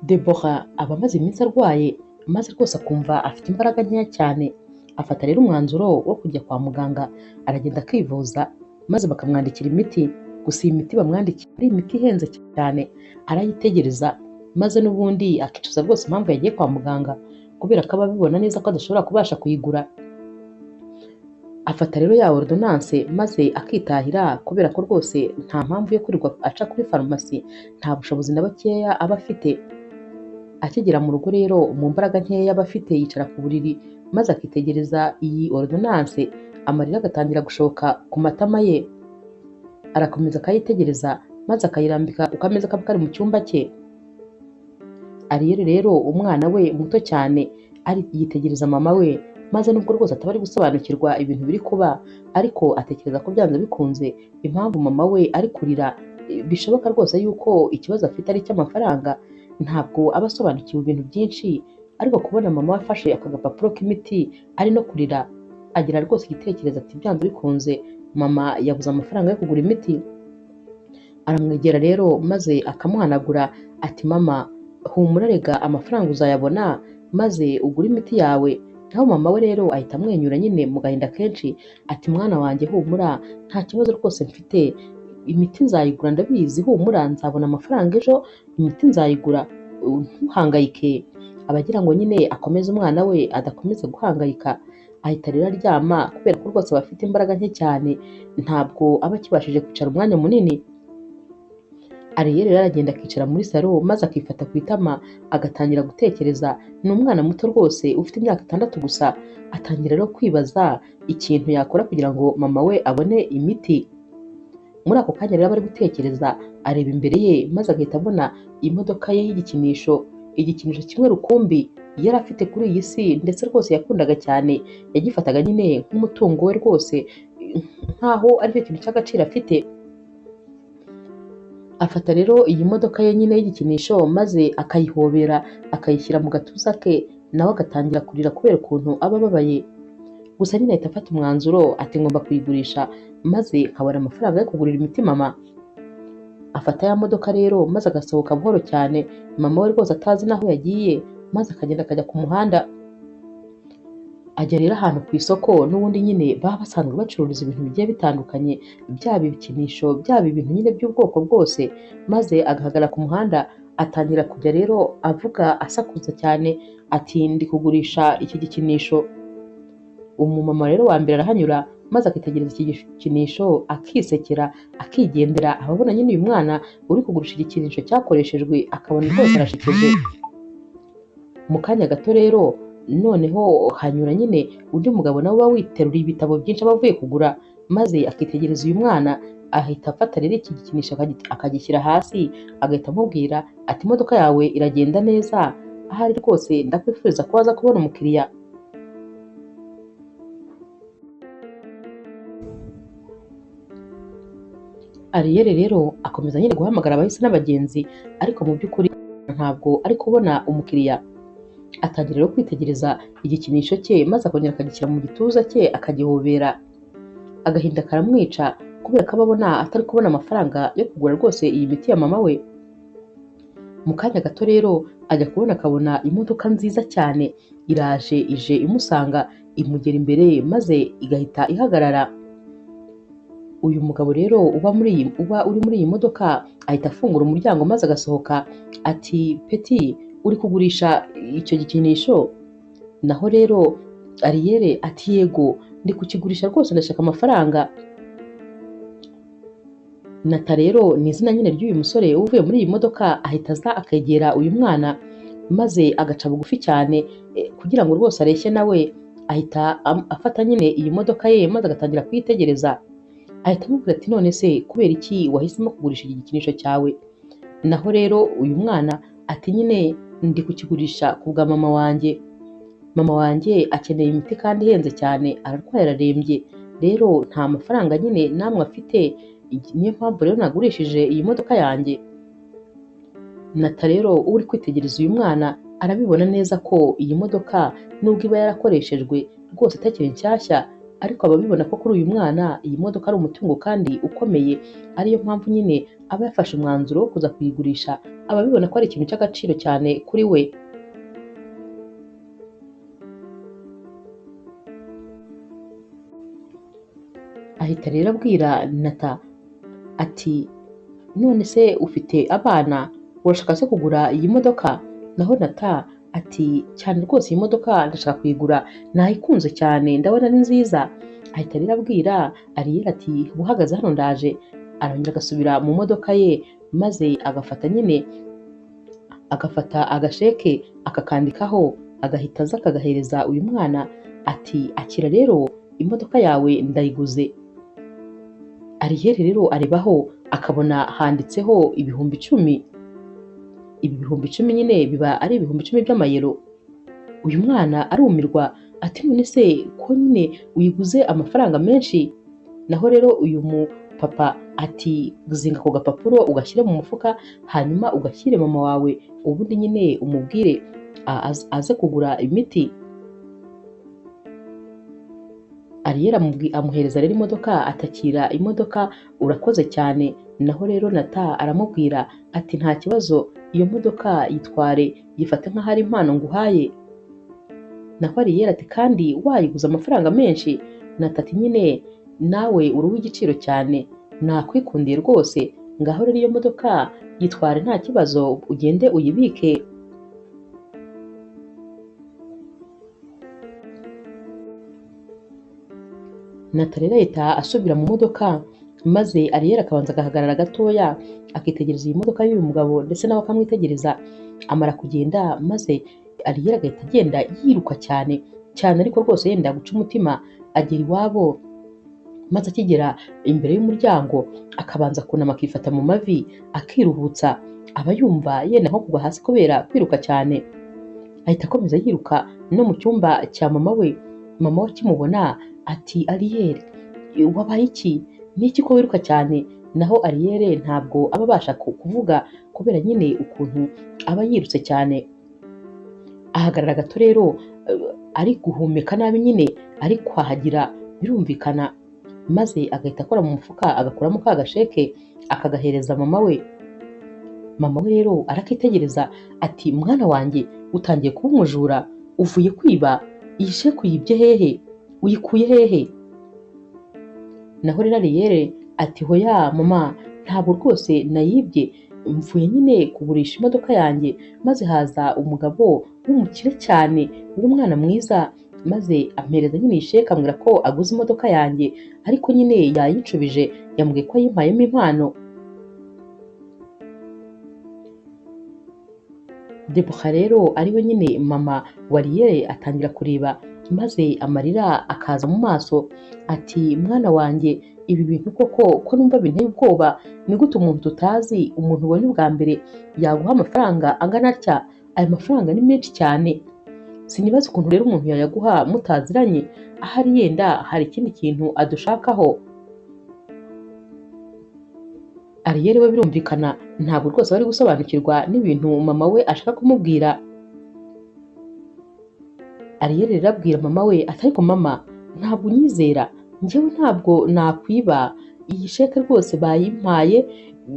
Deborah aba amaze iminsi arwaye maze rwose akumva afite imbaraga nkeya cyane, afata rero umwanzuro wo kujya kwa muganga, aragenda akivuza maze bakamwandikira imiti, gusa iyi miti bamwandikiye ari imiti ihenze cyane, arayitegereza maze n'ubundi akicuza rwose impamvu yagiye kwa muganga kubera ko aba abibona neza ko adashobora kubasha kuyigura. Afata rero ya ordonnance maze akitahira kubera ko rwose nta mpamvu yo kwirirwa aca kuri farumasi, nta bushobozi na bukeya aba afite. Akigera mu rugo rero mu mbaraga nkeya aba afite yicara ku buriri maze akitegereza iyi ordonnance, amarira agatangira gushoka ku matama ye. Arakomeza akayitegereza maze akayirambika ku kameza kaba kari mu cyumba cye. Ariel rero umwana we muto cyane yitegereza mama we, maze nubwo rwose ataba ari gusobanukirwa ibintu biri kuba, ariko atekereza ko byanze bikunze impamvu mama we ari kurira bishoboka rwose yuko ikibazo afite ari icy'amafaranga. Ntabwo aba asobanukiwe ibintu byinshi, ariko kubona mama we afashe aka gapapuro k'imiti ari no kurira, agira rwose igitekerezo ati byanze bikunze mama yabuze amafaranga yo kugura imiti. Aramwegera rero maze akamuhanagura ati mama humura, rega amafaranga uzayabona maze ugura imiti yawe. Naho mama we rero ahita amwenyura nyine mu gahinda kenshi ati mwana wanjye humura, nta kibazo rwose mfite, imiti nzayigura ndabizi, humura nzabona amafaranga ejo, imiti nzayigura, ntuhangayike. Abagira ngo nyine akomeze umwana we adakomeza guhangayika, ahita rero aryama kubera ko rwose aba afite imbaraga nke cyane, ntabwo aba akibashije kwicara umwanya munini. Ariel rero aragenda akicara muri salo maze akifata ku itama agatangira gutekereza. Ni umwana muto rwose ufite imyaka 6 gusa, atangira rero kwibaza ikintu yakora kugira ngo mama we abone imiti. Muri ako kanya rero aba ari gutekereza, areba imbere ye maze agahita abona imodoka ye y'igikinisho, igikinisho kimwe rukumbi yari afite kuri iyi si ndetse rwose yakundaga cyane, yagifataga nyine nk'umutungo we rwose, nkaho aricyo kintu cy'agaciro afite. Afata rero iyi modoka ye nyine y'igikinisho maze akayihobera akayishyira mu gatuza ke, nawe agatangira kurira kubera ukuntu aba ababaye. Gusa nyine ahita afata umwanzuro ati ngomba kuyigurisha maze nkabona amafaranga yo kugurira imiti mama. Afata ya modoka rero maze agasohoka buhoro cyane, mama we rwose atazi naho yagiye, maze akagenda akajya ku muhanda. Ajya rero ahantu ku isoko n'ubundi nyine baba basanzwe bacururiza ibintu bigiye bitandukanye, byaba ibikinisho byaba ibintu nyine by'ubwoko bwose, maze agahagarara ku muhanda atangira kujya rero avuga asakuza cyane ati ndi kugurisha iki gikinisho. Umumama rero wa mbere arahanyura maze akitegereza iki gikinisho akisekera akigendera, ababona nyine uyu mwana uri kugurisha igikinisho cyakoreshejwe akabona rwose arashekeje. Mu kanya gato rero noneho hanyura nyine undi mugabo nawe uba witeruriye ibitabo byinshi aba avuye kugura, maze akitegereza uyu mwana, ahita afata rero iki gikinisho akagishyira hasi, agahita amubwira ati imodoka yawe iragenda neza, ahari rwose ndakwifuriza ko waza kubona umukiriya. Ariel rero akomeza nyine guhamagara abahisi n'abagenzi, ariko mu by'ukuri ntabwo ari kubona umukiriya. Atangira rero kwitegereza igikinisho cye maze akongera akagishyira mu gituza cye akagihobera. Agahinda karamwica kubera ko ababona atari kubona amafaranga yo kugura rwose iyi miti ya mama we. Mu kanya gato rero ajya kubona akabona imodoka nziza cyane iraje ije imusanga, imugera imbere maze igahita ihagarara. Uyu mugabo rero uba uri muri iyi modoka ahita afungura umuryango maze agasohoka ati peti uri kugurisha icyo gikinisho? Naho rero Ariel ati yego ndi kukigurisha rwose ndashaka amafaranga. Nata rero ni izina nyine ry'uyu musore uvuye muri iyi modoka, ahita aza akegera uyu mwana maze agaca bugufi cyane kugira ngo rwose areshye nawe, ahita afata nyine iyi modoka ye maze agatangira kuyitegereza. Ahita amubwira ati none se kubera iki wahisemo kugurisha iki gikinisho cyawe? Naho rero uyu mwana ati nyine ndi kukigurisha ku bwa mama wanjye. Mama wanjye akeneye imiti kandi ihenze cyane, ararwaye ararembye, rero nta mafaranga nyine namwe afite, niyo mpamvu rero nagurishije iyi modoka yanjye. Nata rero uri kwitegereza uyu mwana arabibona neza ko iyi modoka nubwo iba yarakoreshejwe rwose itakiri nshyashya, ariko aba abibona ko kuri uyu mwana iyi modoka ari umutungo kandi ukomeye, ariyo mpamvu nyine aba yafashe umwanzuro wo kuza kuyigurisha, aba abibona ko ari ikintu cy'agaciro cyane kuri we. Ahita rero abwira Nata ati none se ufite abana, urashaka se kugura iyi modoka? Naho Nata ati cyane rwose iyi modoka ndashaka kuyigura, nayikunze cyane ndabona ari nziza. Ahita rero abwira Ariyeli ati uhagaze hano ndaje. Arongera agasubira mu modoka ye, maze agafata agasheke akakandikaho, agahita aza akagahereza uyu mwana ati akira rero imodoka yawe ndayiguze. Ariyeli rero arebaho akabona handitseho ibihumbi 10. Ibi bihumbi 10 nyine biba ari ibihumbi 10 by'amayero. Uyu mwana arumirwa ati none se ko nyine uyiguze amafaranga menshi? Naho rero uyu mupapa ati zinga ako gapapuro ugashyire mu mufuka, hanyuma ugashyire mama wawe, ubundi nyine umubwire aze kugura imiti. Ariyeli amuhereza rero imodoka, atakira imodoka, urakoze cyane. Naho rero Nata aramubwira ati nta kibazo, iyo modoka yitware, yifate nk'aho ari impano nguhaye. Naho Ariyeli ati kandi wayiguze amafaranga menshi? Nata ati nyine nawe uri uw'igiciro cyane, nakwikundiye rwose, ngaho rero iyo modoka yitware nta kibazo, ugende uyibike. Nata rero ahita asubira mu modoka, maze Ariyeli akabanza agahagarara gatoya akitegereza iyi modoka y'uyu mugabo, ndetse nawe akamwitegereza. Amara kugenda, maze Ariyeli agahita agenda yiruka cyane cyane, ariko rwose yenda guca umutima, agera iwabo. Maze akigera imbere y'umuryango akabanza kunama akifata mu mavi akiruhutsa, aba yumva yenda nko kugwa hasi kubera kwiruka cyane. Ahita akomeza yiruka no mu cyumba cya mama we. Mama we akimubona ati Ariyeli wabaye iki? Niki ko wiruka cyane? Naho Ariyeli ntabwo aba abasha kuvuga kubera nyine ukuntu aba yirutse cyane. Ahagarara gato rero ari guhumeka nabi nyine, ari kwahagira birumvikana, maze agahita akora mu mufuka agakuramo ka gasheke akagahereza mama we. Mama we rero arakitegereza ati mwana wanjye utangiye kuba umujura, uvuye kwiba, iyi sheke uyibye hehe? Uyikuye hehe? Naho rero Ariyeli ati hoya mama, ntabwo rwose nayibye, mvuye nyine kugurisha imodoka yanjye, maze haza umugabo w'umukire cyane w'umwana mwiza, maze ampereza nyine iyi sheke ambwira ko aguze imodoka yanjye, ariko nyine yayincubije, yambwiye ko ayimpayemo impano. Deborah rero ariwe nyine mama wa Ariyeli atangira kureba, maze amarira akaza mu maso ati mwana wanjye, ibi bintu koko ko numva binteye ubwoba, ni gute umuntu tutazi, umuntu ubonye ubwa mbere yaguha amafaranga angana atya? Ayo mafaranga ni menshi cyane, sinibaza ukuntu rero umuntu yayaguha mutaziranye, ahari yenda hari ikindi kintu adushakaho. Ariyeli we birumvikana ntabwo rwose bari gusobanukirwa n'ibintu mama we ashaka kumubwira. Ariyeli rero abwira mama we ati ariko mama, ntabwo unyizera, njyewe ntabwo nakwiba, iyi sheke rwose bayimpaye,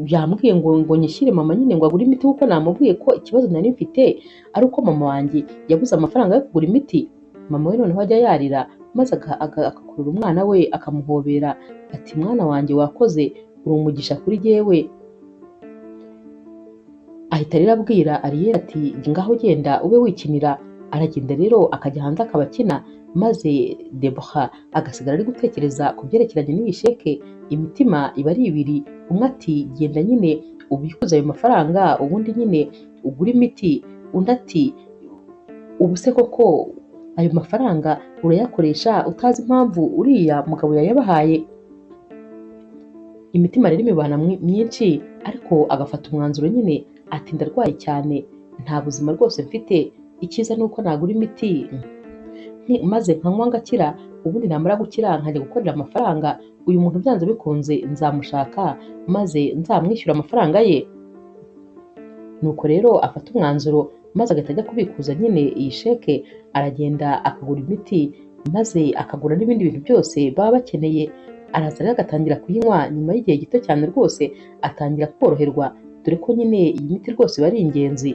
yambwiye ngo nyishyire mama nyine ngo agure imiti, kuko namubwiye ko ikibazo nari mfite ari uko mama wanjye yabuze amafaranga yo kugura imiti. Mama we noneho ajya yarira, maze agakurura umwana we akamuhobera ati mwana wanjye wakoze, uri umugisha kuri jyewe. Ahita rero abwira Ariyeli ati ngaho genda ube wikinira. Aragenda rero akajya hanze akaba akina, maze Deborah agasigara ari gutekereza ku byerekeranye n'iyi sheke. Imitima iba ari ibiri, umwe ati genda nyine ubikuze ayo mafaranga, ubundi nyine ugura imiti, undi ati ubu se koko ayo mafaranga urayakoresha utazi impamvu uriya mugabo yayabahaye? Imitima rero imibana myinshi, ariko agafata umwanzuro nyine ati ndarwaye cyane, nta buzima rwose mfite, icyiza ni uko nagura imiti maze nkanywa ngakira, ubundi namara gukira nkajya gukorera amafaranga, uyu muntu byanze bikunze nzamushaka maze nzamwishyura amafaranga ye. Nuko rero afata umwanzuro, maze agahita ajya kubikuza nyine iyi sheke, aragenda akagura imiti, maze akagura n'ibindi bintu byose baba bakeneye. Araza rero agatangira kuyinywa, nyuma y'igihe gito cyane rwose atangira koroherwa, dore ko nyine iyi miti rwose iba ari ingenzi.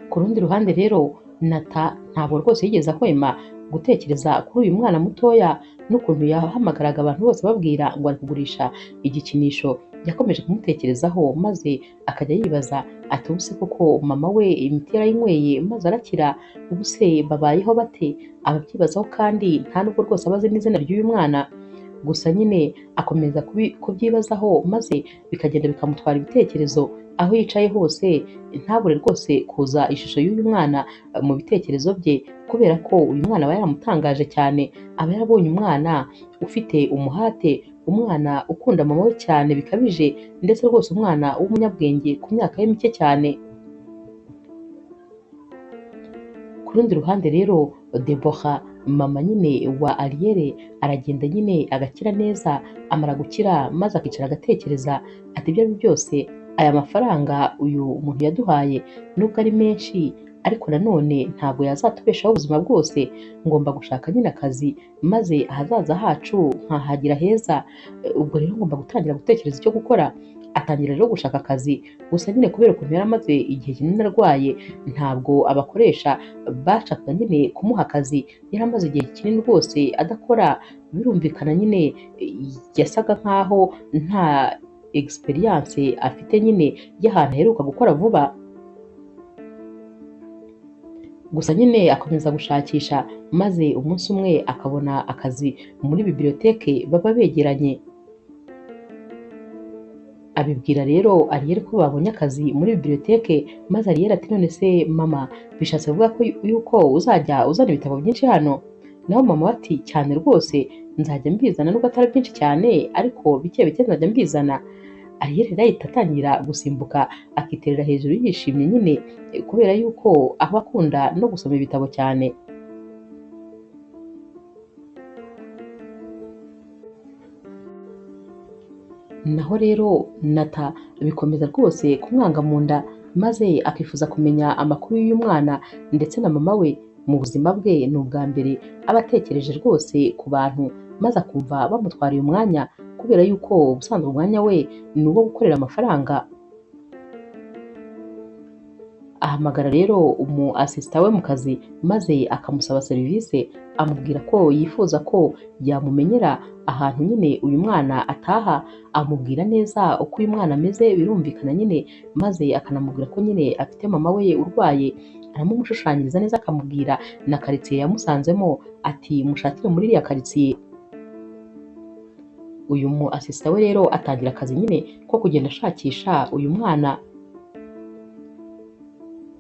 Ku rundi ruhande rero Nata ntabwo rwose yigeze ahwema gutekereza kuri uyu mwana mutoya n'ukuntu yahamagaraga abantu bose babwira ngo ari kugurisha igikinisho. Yakomeje kumutekerezaho maze akajya yibaza ati ubuse koko mama we imiti yarayinyweye maze arakira, ubuse babayeho bate? Ababyibazaho kandi nta nubwo rwose abazi n'izina ry'uyu mwana. Gusa nyine akomeza kubyibazaho maze bikagenda bikamutwara ibitekerezo. Aho yicaye hose ntabure rwose kuza ishusho y'uyu mwana mu bitekerezo bye, kubera ko uyu mwana aba yaramutangaje cyane. Aba yarabonye umwana ufite umuhate, umwana ukunda mama we cyane bikabije, ndetse rwose umwana w'umunyabwenge ku myaka ye mike cyane. Ku rundi ruhande rero Deborah, mama nyine wa Ariel, aragenda nyine agakira neza. Amara gukira maze akicara agatekereza ati ibyo ari byose aya mafaranga uyu muntu yaduhaye nubwo ari menshi, ariko nanone ntabwo yazatubeshaho ubuzima bwose. Ngomba gushaka nyine akazi maze ahazaza hacu nkahagira heza. Ubwo rero ngomba gutangira gutekereza icyo gukora. Atangira rero gushaka akazi, gusa nyine kubera ukuntu yari amaze igihe kinini arwaye, ntabwo abakoresha bashakaga nyine kumuha akazi. Yari amaze igihe kinini rwose adakora, birumvikana nyine yasaga nkaho nta experience afite nyine y'ahantu aheruka gukora vuba. Gusa nyine akomeza gushakisha, maze umunsi umwe akabona akazi muri biblioteke baba begeranye. Abibwira rero Ariel ko babonye akazi muri biblioteke, maze Ariel ati none se mama, bishatse kuvuga ko yuko uzajya uzana ibitabo byinshi hano? Naho mama ati cyane rwose, nzajya mbizana nubwo atari byinshi cyane, ariko bike bike nzajya mbizana. Ariel rero ahita atangira gusimbuka akiterera hejuru yishimye nyine, kubera yuko aba akunda no gusoma ibitabo cyane. Naho rero Nata bikomeza rwose kumwanga mu nda, maze akifuza kumenya amakuru y'uyu mwana ndetse na mama we. Mu buzima bwe ni ubwa mbere aba atekereje rwose ku bantu, maze akumva bamutwariye umwanya, kubera yuko ubusanzwe umwanya we ni uwo gukorera amafaranga. Ahamagara rero umu asisita we mu kazi, maze akamusaba serivisi. Amubwira ko yifuza ko yamumenyera ahantu nyine uyu mwana ataha. Amubwira neza uko uyu mwana ameze, birumvikana nyine, maze akanamubwira ko nyine afite mama we urwaye. Aramumushushanyiriza neza, akamubwira na karitsiye yamusanzemo, ati mushakire muri iriya karitsiye. Uyu mu asisita we rero atangira akazi nyine ko kugenda ashakisha uyu mwana.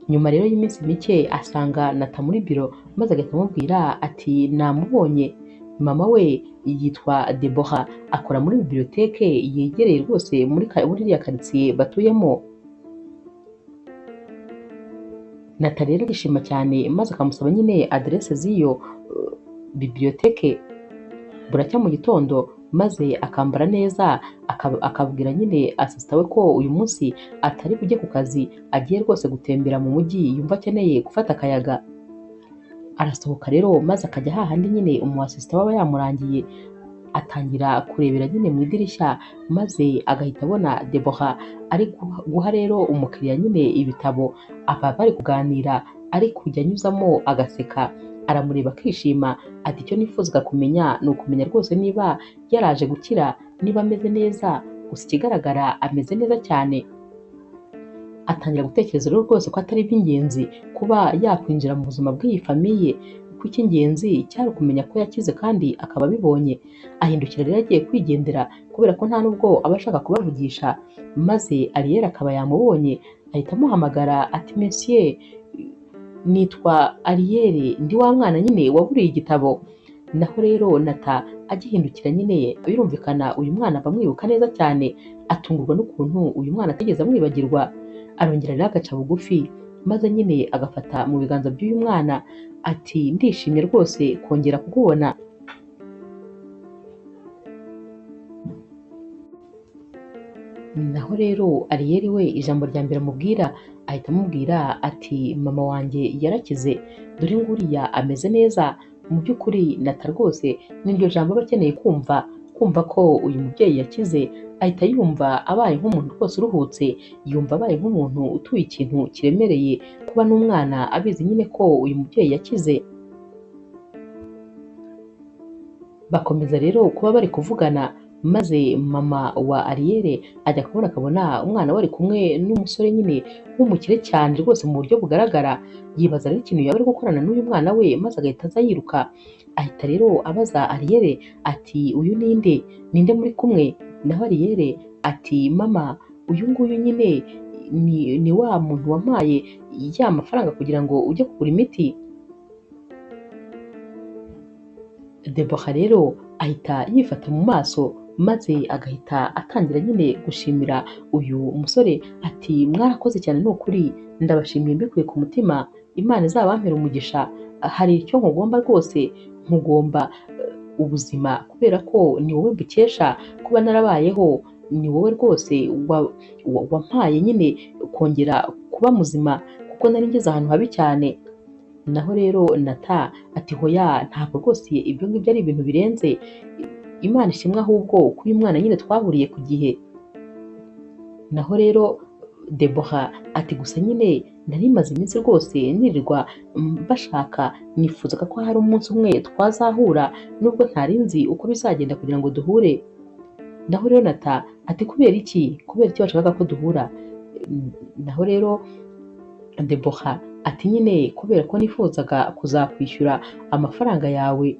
Nyuma rero y'iminsi mike asanga Nata muri biro, maze agahita amubwira ati namubonye, mama we yitwa Deborah, akora muri biblioteke yegereye rwose muri iriya karitsiye batuyemo. Nata rero arishima cyane, maze akamusaba nyine aderese z'iyo biblioteke. Buracya mu gitondo, maze akambara neza, akabwira nyine asisita we ko uyu munsi atari bujye ku kazi, agiye rwose gutembera mu mujyi, yumva akeneye gufata akayaga. Arasohoka rero maze akajya hahandi nyine umu asisita waba yamurangiye. Atangira kurebera nyine mu idirishya, maze agahita abona Deborah ari guha rero umukiriya nyine ibitabo. Aba bari kuganira, ari kujya anyuzamo agaseka. Aramureba akishima, ati icyo nifuzaga kumenya ni ukumenya rwose niba yaraje gukira, niba ameze neza. Gusa ikigaragara ameze neza cyane. Atangira gutekereza rero rwose ko atari iby'ingenzi kuba yakwinjira mu buzima bw'iyi famiye, kuko icy'ingenzi cyari ukumenya ko yakize kandi akaba abibonye. Ahindukira rero agiye kwigendera, kubera ko nta nubwo aba ashaka kubavugisha. Maze Ariel akaba yamubonye, ahita amuhamagara ati monsieur, nitwa Ariel, ndi wa mwana nyine waburiye igitabo. Naho rero Nata agihindukira nyine, birumvikana uyu mwana bamwibuka neza cyane. Atungurwa n'ukuntu uyu mwana atigeze amwibagirwa. Arongera rero agaca bugufi, maze nyine agafata mu biganza by'uyu mwana, ati ndishimye rwose kongera kukubona. naho rero Ariyeli we ijambo rya mbere amubwira ahita amubwira ati mama wanjye yarakize, dore nguriya ameze neza. Mu by'ukuri Nata rwose niryo jambo aba akeneye kumva, kumva ko uyu mubyeyi yakize, ahita yumva abaye nk'umuntu rwose uruhutse, yumva abaye nk'umuntu utuye ikintu kiremereye, kuba n'umwana abizi nyine ko uyu mubyeyi yakize. Bakomeza rero kuba bari kuvugana, maze mama wa Ariyeli ajya kubona akabona umwana we ari kumwe n'umusore nyine w'umukire cyane rwose mu buryo bugaragara, yibaza rero ikintu yaba ari gukorana n'uyu mwana we, maze agahita aza yiruka. Ahita rero abaza Ariyeli ati uyu ninde, ninde muri kumwe? Naho Ariyeli ati mama, uyu nguyu nyine ni wa muntu wampaye ya mafaranga kugira ngo ujye kugura imiti. Debora rero ahita yifata mu maso, maze agahita atangira nyine gushimira uyu musore ati mwarakoze cyane, ni ukuri ndabashimiye mbikuye ku mutima, Imana izabampere umugisha, hari icyo nkugomba rwose, nkugomba ubuzima kubera ko ni wowe mbukesha kuba narabayeho, ni wowe rwose wampaye nyine kongera kuba muzima kuko nari ngeze ahantu habi cyane. Naho rero Nata ati hoya, ntabwo rwose ibyo ngibyo ari ibintu birenze, Imana ishimwe ahubwo ko uyu mwana nyine twahuriye ku gihe. Naho rero Debora ati gusa nyine nari maze iminsi rwose nirirwa bashaka, nifuzaga ko hari umunsi umwe twazahura nubwo ntari nzi uko bizagenda kugira ngo duhure. Naho rero Nata ati kubera iki washakaga ko duhura? Naho rero Debora ati nyine kubera ko nifuzaga kuzakwishyura amafaranga yawe.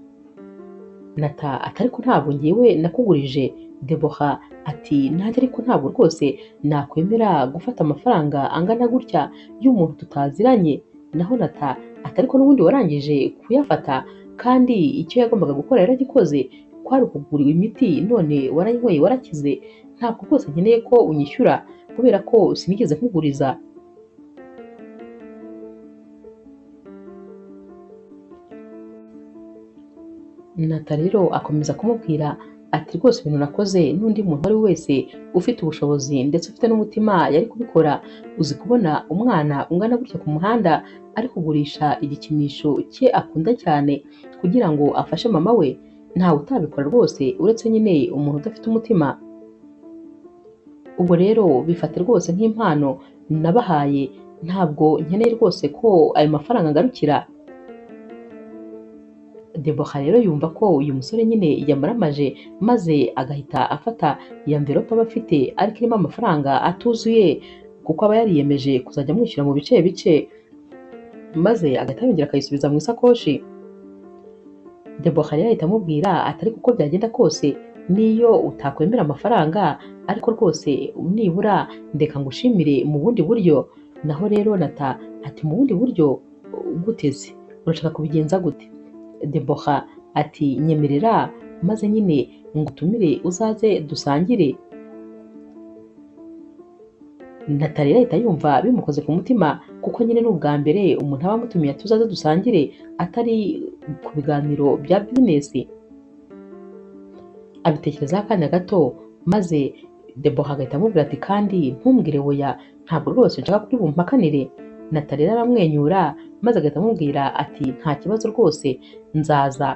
Nata ati ariko ntabwo ngewe nakugurije. Debora ati nanjye ariko ntabwo rwose nakwemera gufata amafaranga angana gutya y'umuntu tutaziranye. Naho Nata ati ariko n'ubundi warangije kuyafata, kandi icyo yagombaga gukora yaragikoze, kwari ukugura imiti, none warayinyweye warakize, ntabwo rwose nkeneye ko unyishyura kubera ko sinigeze nkuguriza. Nata rero akomeza kumubwira ati rwose ibintu nakoze n'undi muntu uwo ari we wese ufite ubushobozi ndetse ufite n'umutima yari kubikora. Uzi kubona umwana ungana gutya ku muhanda ari kugurisha igikinisho cye akunda cyane kugira ngo afashe mama we? Ntawe utabikora rwose uretse nyine umuntu udafite umutima. Ubwo rero bifate rwose nk'impano nabahaye, ntabwo nkeneye rwose ko ayo mafaranga agarukira. Debora rero yumva ko uyu musore nyine yamaramaje, maze agahita afata iya mverope aba afite ariko irimo amafaranga atuzuye, kuko aba yariyemeje kuzajya amwishyura mu bice bice, maze agahita yongera akayisubiza mu isakoshi. Debora rero ahita amubwira ati ariko uko byagenda kose, niyo utakwemera amafaranga ariko rwose nibura ndeka ngushimire mu bundi buryo. Naho rero Nata ati mu bundi buryo guteze, urashaka kubigenza gute? Debora ati nyemerera maze nyine ngutumire uzaze dusangire. Nata rero ahita yumva bimukoze ku mutima, kuko nyine ni ubwa mbere umuntu aba amutumiye ati uzaze dusangire atari ku biganiro bya bizinesi. Abitekerezaho akanya gato, maze Debora agahita amubwira ati kandi ntumbwire oya, ntabwo rwose nshaka kuri bumpakanire. Nata rero aramwenyura, maze agahita amubwira ati nta kibazo rwose nzaza.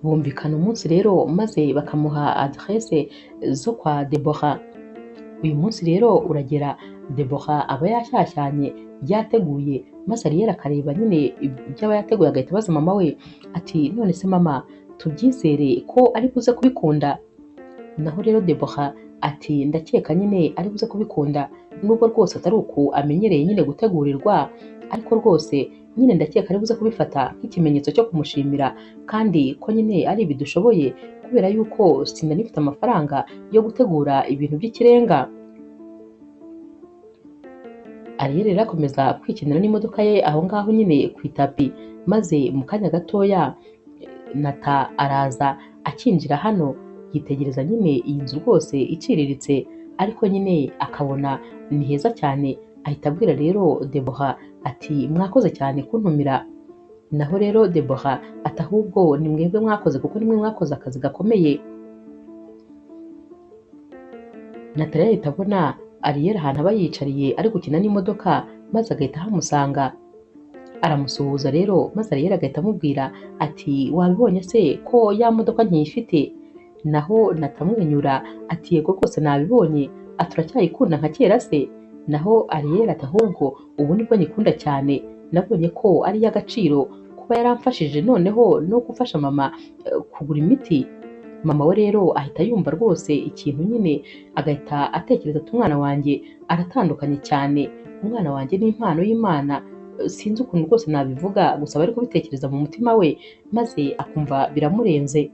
Bumvikana umunsi rero, maze bakamuha adresse zo kwa Debora. Uyu munsi rero uragera, Debora aba yashyashyanye yateguye, maze Ariyeli akareba nyine ibyo aba yateguye, agahita abaza mama we ati none se mama, tubyizere ko ari buze kubikunda? Naho rero Debora ati ndakeka nyine ari buze kubikunda, nubwo rwose atari uku amenyereye nyine gutegurirwa, ariko rwose nyine ndakeka ari buze kubifata nk'ikimenyetso cyo kumushimira, kandi ko nyine ari ibidushoboye kubera yuko sinanifite amafaranga yo gutegura ibintu by'ikirenga. Ariyeli rero akomeza kwikinira n'imodoka ye aho ngaho nyine ku itapi, maze mu kanya gatoya Nata araza akinjira hano, yitegereza nyine iyi nzu rwose iciriritse, ariko nyine akabona ni heza cyane. Ahita abwira rero Debora ati mwakoze cyane kuntumira. naho rero Debora ati ahubwo ni mwebwe mwakoze kuko nimwe mwakoze akazi gakomeye. Nathalie ahita abona Ariel ahantu aba yiyicariye ari gukina n'imodoka maze agahita ahamusanga aramusuhuza rero, maze Ariel agahita amubwira ati wabibonye se ko ya modoka nkiyifite? Naho natamwenyura ati yego rwose nabibonye, ati uracyayikunda nka kera se? Naho Ariel ati ahubwo ubu nibwo nyikunda cyane, nabonye ko ari iy'agaciro kuba yaramfashije noneho no gufasha mama kugura imiti. Mama we rero ahita yumva rwose ikintu nyine, agahita atekereza ati umwana wanjye aratandukanye cyane, umwana wanjye ni impano y'Imana. Sinzi ukuntu rwose nabivuga, gusa bari kubitekereza mu mutima we maze akumva biramurenze.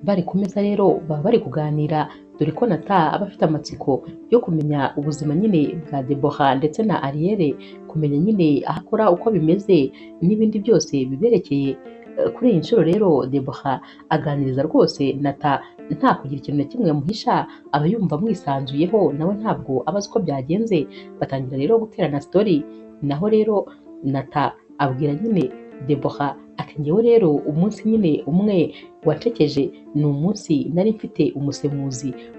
Bari ku meza rero baba bari kuganira, dore ko Nata aba afite amatsiko yo kumenya ubuzima nyine bwa Debora ndetse na Ariel, kumenya nyine aho akora uko bimeze n'ibindi byose biberekeye. Kuri iyi nshuro rero Debora aganiriza rwose Nata nta kugira ikintu na kimwe yamuhisha, aba yumva amwisanzuyeho, nawe ntabwo aba azi uko byagenze. Batangira rero guterana story, naho rero Nata abwira nyine Debora ati njyewe rero umunsi nyine umwe wancekeje ni umunsi nari mfite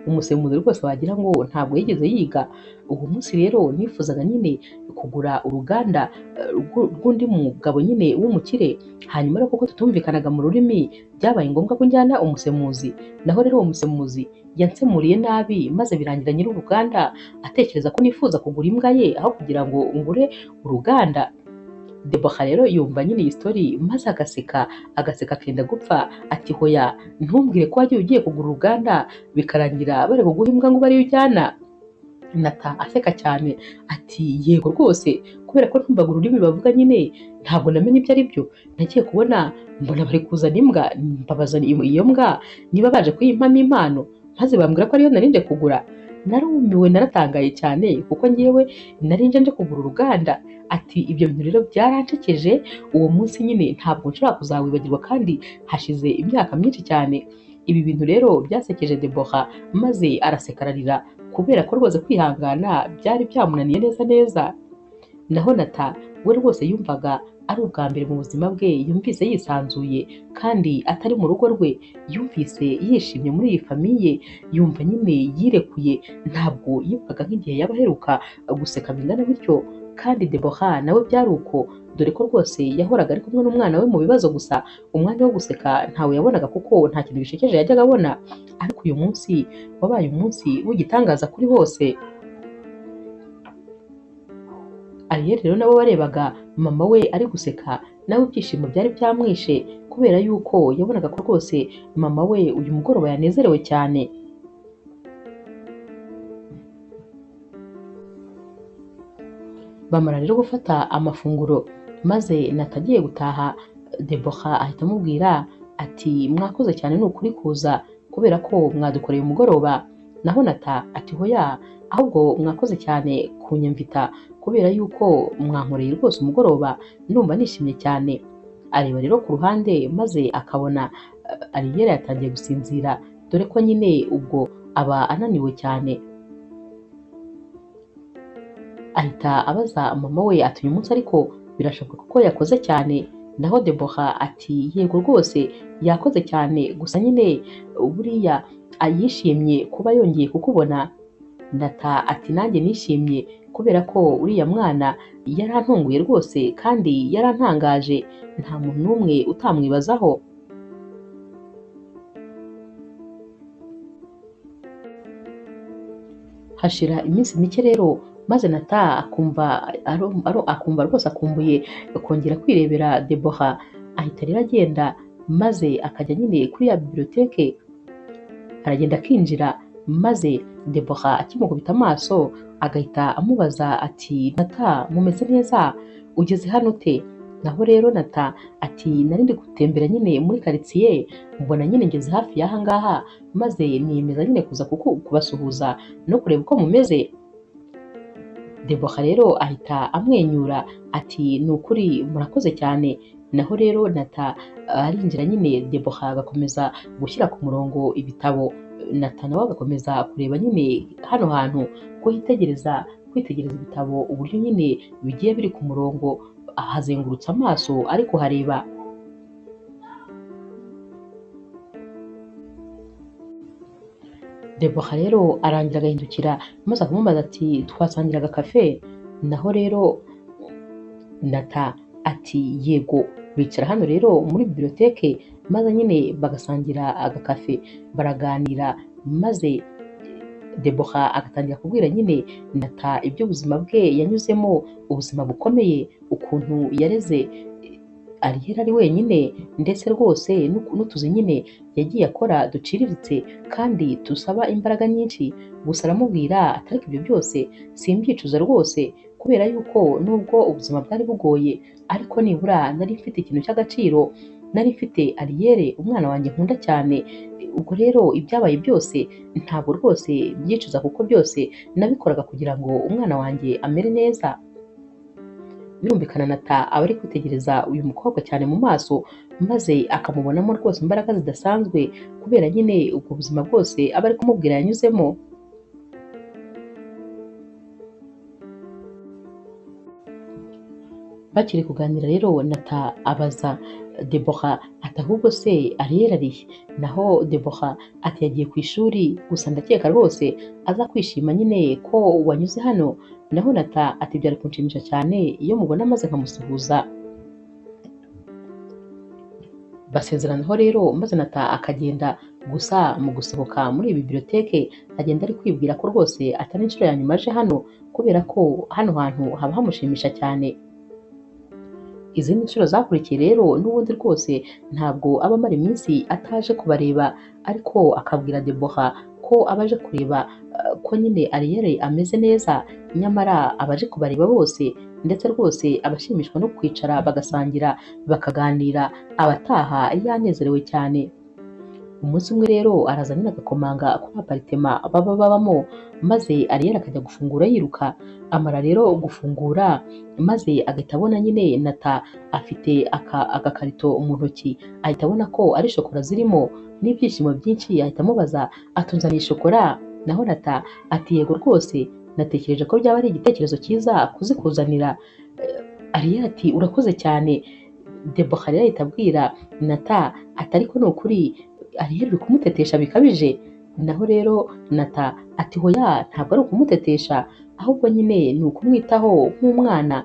umusemuzi rwose wagira ngo ntabwo yigeze yiga. Uwo munsi rero nifuzaga nyine kugura uruganda rw'undi mugabo nyine w'umukire, hanyuma rero kuko tutumvikanaga mu rurimi byabaye ngombwa ko njyana umusemuzi. Naho rero uwo musemuzi yansemuriye nabi maze birangira nyir'uruganda atekereza ko nifuza kugura imbwa ye aho kugira ngo ngure uruganda. Debora rero yumva nyine iyi story maze agaseka akenda gupfa, ati hoya ntumbwire ko wagiye ugiye kugura uruganda bikarangira bari kuguha imbwa ngo bariyo ujyana. Nata aseka cyane ati yego rwose, kubera ko ntumvaga ururimi bavuga nyine ntabwo namenye ibyo ari byo. Nagiye kubona mbona bari kuzana imbwa, mbabaza iyo mbwa niba baje kuyimpamo impano, maze bambwira ko ariyo narinde kugura. Narumiwe naratangaye cyane kuko njyewe nari nje kugura uruganda. Ati ibyo bintu rero byarancekeje, uwo munsi nyine ntabwo nshobora kuzawibagirwa kandi hashize imyaka myinshi cyane. Ibi bintu rero byasekeje Debora maze araseka ararira kubera ko rwose kwihangana byari byamunaniye neza. Naho Nata we rwose yumvaga ari ubwa mbere mu buzima bwe yumvise yisanzuye kandi atari mu rugo rwe, yumvise yishimye muri iyi famiye, yumva nyine yirekuye, ntabwo yumvaga nk'igihe yaba aheruka guseka bingana bityo. Kandi Debora nawe byari uko, dore ko rwose yahoraga ari kumwe n'umwana we mu bibazo gusa, umwanya wo guseka ntawe yabonaga kuko nta kintu gishekeje yajyaga abona. Ariko uyu munsi wabaye umunsi w'igitangaza kuri bose. Ariel rero nawe warebaga mama we ari guseka, nawe ibyishimo byari byamwishe kubera yuko yabonaga ko rwose mama we uyu mugoroba yanezerewe cyane. Bamara rero gufata amafunguro maze Nata agiye gutaha, Debora ahita amubwira ati mwakoze cyane ni ukuri kuza kubera ko mwadukoreye umugoroba. Naho Nata ati hoya ahubwo mwakoze cyane kunyumvita kubera yuko mwankoreye rwose umugoroba, ndumva nishimye cyane. Areba rero ku ruhande maze akabona Ariel yatangiye gusinzira, dore ko nyine ubwo aba ananiwe cyane. Ahita abaza mama we ati uyu munsi ariko birashoboka ko yakoze cyane. Naho Debora ati yego rwose yakoze cyane, gusa nyine buriya yishimye kuba yongeye kukubona. Nata ati nanjye nishimye kubera ko uriya mwana yarantunguye rwose kandi yarantangaje, nta muntu n'umwe utamwibazaho. Hashira iminsi mike rero maze Nata akumva rwose akumbuye kongera kwirebera Debora. Ahita rero agenda maze akajya nyine kuri ya biblioteke, aragenda akinjira maze Debora akimukubita amaso agahita amubaza ati Nata mumeze neza, ugeze hano ute? Naho rero Nata ati nari ndi gutembera nyine muri karitsiye, mbona nyine ngeze hafi y'aha ngaha maze niyemeza nyine kuza kubasuhuza no kureba uko mumeze. Debora rero ahita amwenyura ati ni ukuri murakoze cyane, naho rero Nata arinjira nyine Debora agakomeza gushyira ku murongo ibitabo, Nata nawe agakomeza kureba nyine hano hantu, kwitegereza ibitabo uburyo nyine bigiye biri ku murongo, ahazengurutsa amaso ari kuhareba. Debora rero arangira agahindukira maze akamubaza ati twasangiraga kafe, naho rero Nata ati yego. Bicara hano rero muri biblioteke maze nyine bagasangira agakafe, baraganira maze Debora agatangira kubwira nyine Nata iby'ubuzima bwe yanyuzemo, ubuzima bukomeye, ukuntu yareze Ariel ari wenyine, ndetse rwose n'utuzi nyine yagiye akora duciriritse kandi tusaba imbaraga nyinshi. Gusa aramubwira ati ariko ibyo byose simbyicuza rwose, kubera yuko nubwo ubuzima bwari bugoye ariko nibura nari mfite ikintu cy'agaciro, nari mfite Ariel umwana wanjye nkunda cyane. Ubwo rero ibyabaye byose ntabwo rwose mbyicuza kuko byose nabikoraga kugira ngo umwana wanjye amere neza. Birumvikana Nata aba ari kwitegereza uyu mukobwa cyane mu maso, maze akamubonamo rwose imbaraga zidasanzwe kubera nyine ubwo buzima bwose aba ari kumubwira yanyuzemo. Bakiri kuganira rero Nata abaza Debora ati ahubwo se Ariel arihe? Naho Debora ati yagiye ku ishuri, gusa ndakeka rwose aza kwishima nyine ko wanyuze hano. Naho Nata ati byari kunshimisha cyane iyo mubona maze nkamusuhuza. Basezeranaho rero maze Nata akagenda, gusa mu gusohoka muri iyi biblioteke agenda ari kwibwira ko rwose atari inshuro ya nyuma aje hano, kubera ko hano hantu haba hamushimisha cyane. Izindi nshuro zakurikiye rero n'ubundi rwose ntabwo aba amara iminsi ataje kubareba, ariko akabwira Debora ko abaje kureba ko nyine Ariel ameze neza, nyamara abaje kubareba bose ndetse rwose abashimishwa no kwicara bagasangira bakaganira, abataha yanezerewe cyane. Umunsi umwe rero araza nyine agakomanga kuri aparitema babamo, maze Ariel akajya gufungura yiruka. Amara rero gufungura maze agahita abona nyine Nata afite agakarito mu ntoki, ahita abona ko ari shokora zirimo, n'ibyishimo byinshi ahita amubaza atunzaniye shokora. Naho Nata ati yego rwose, natekereje ko byaba ari igitekerezo cyiza kuzikuzanira. Ariel ati urakoze cyane. Debora rero ahita abwira Nata ati ariko ni ukuri Ariel uri kumutetesha bikabije. Naho rero Nata ati hoya ntabwo ari ukumutetesha, ahubwo nyine ni ukumwitaho nk'umwana.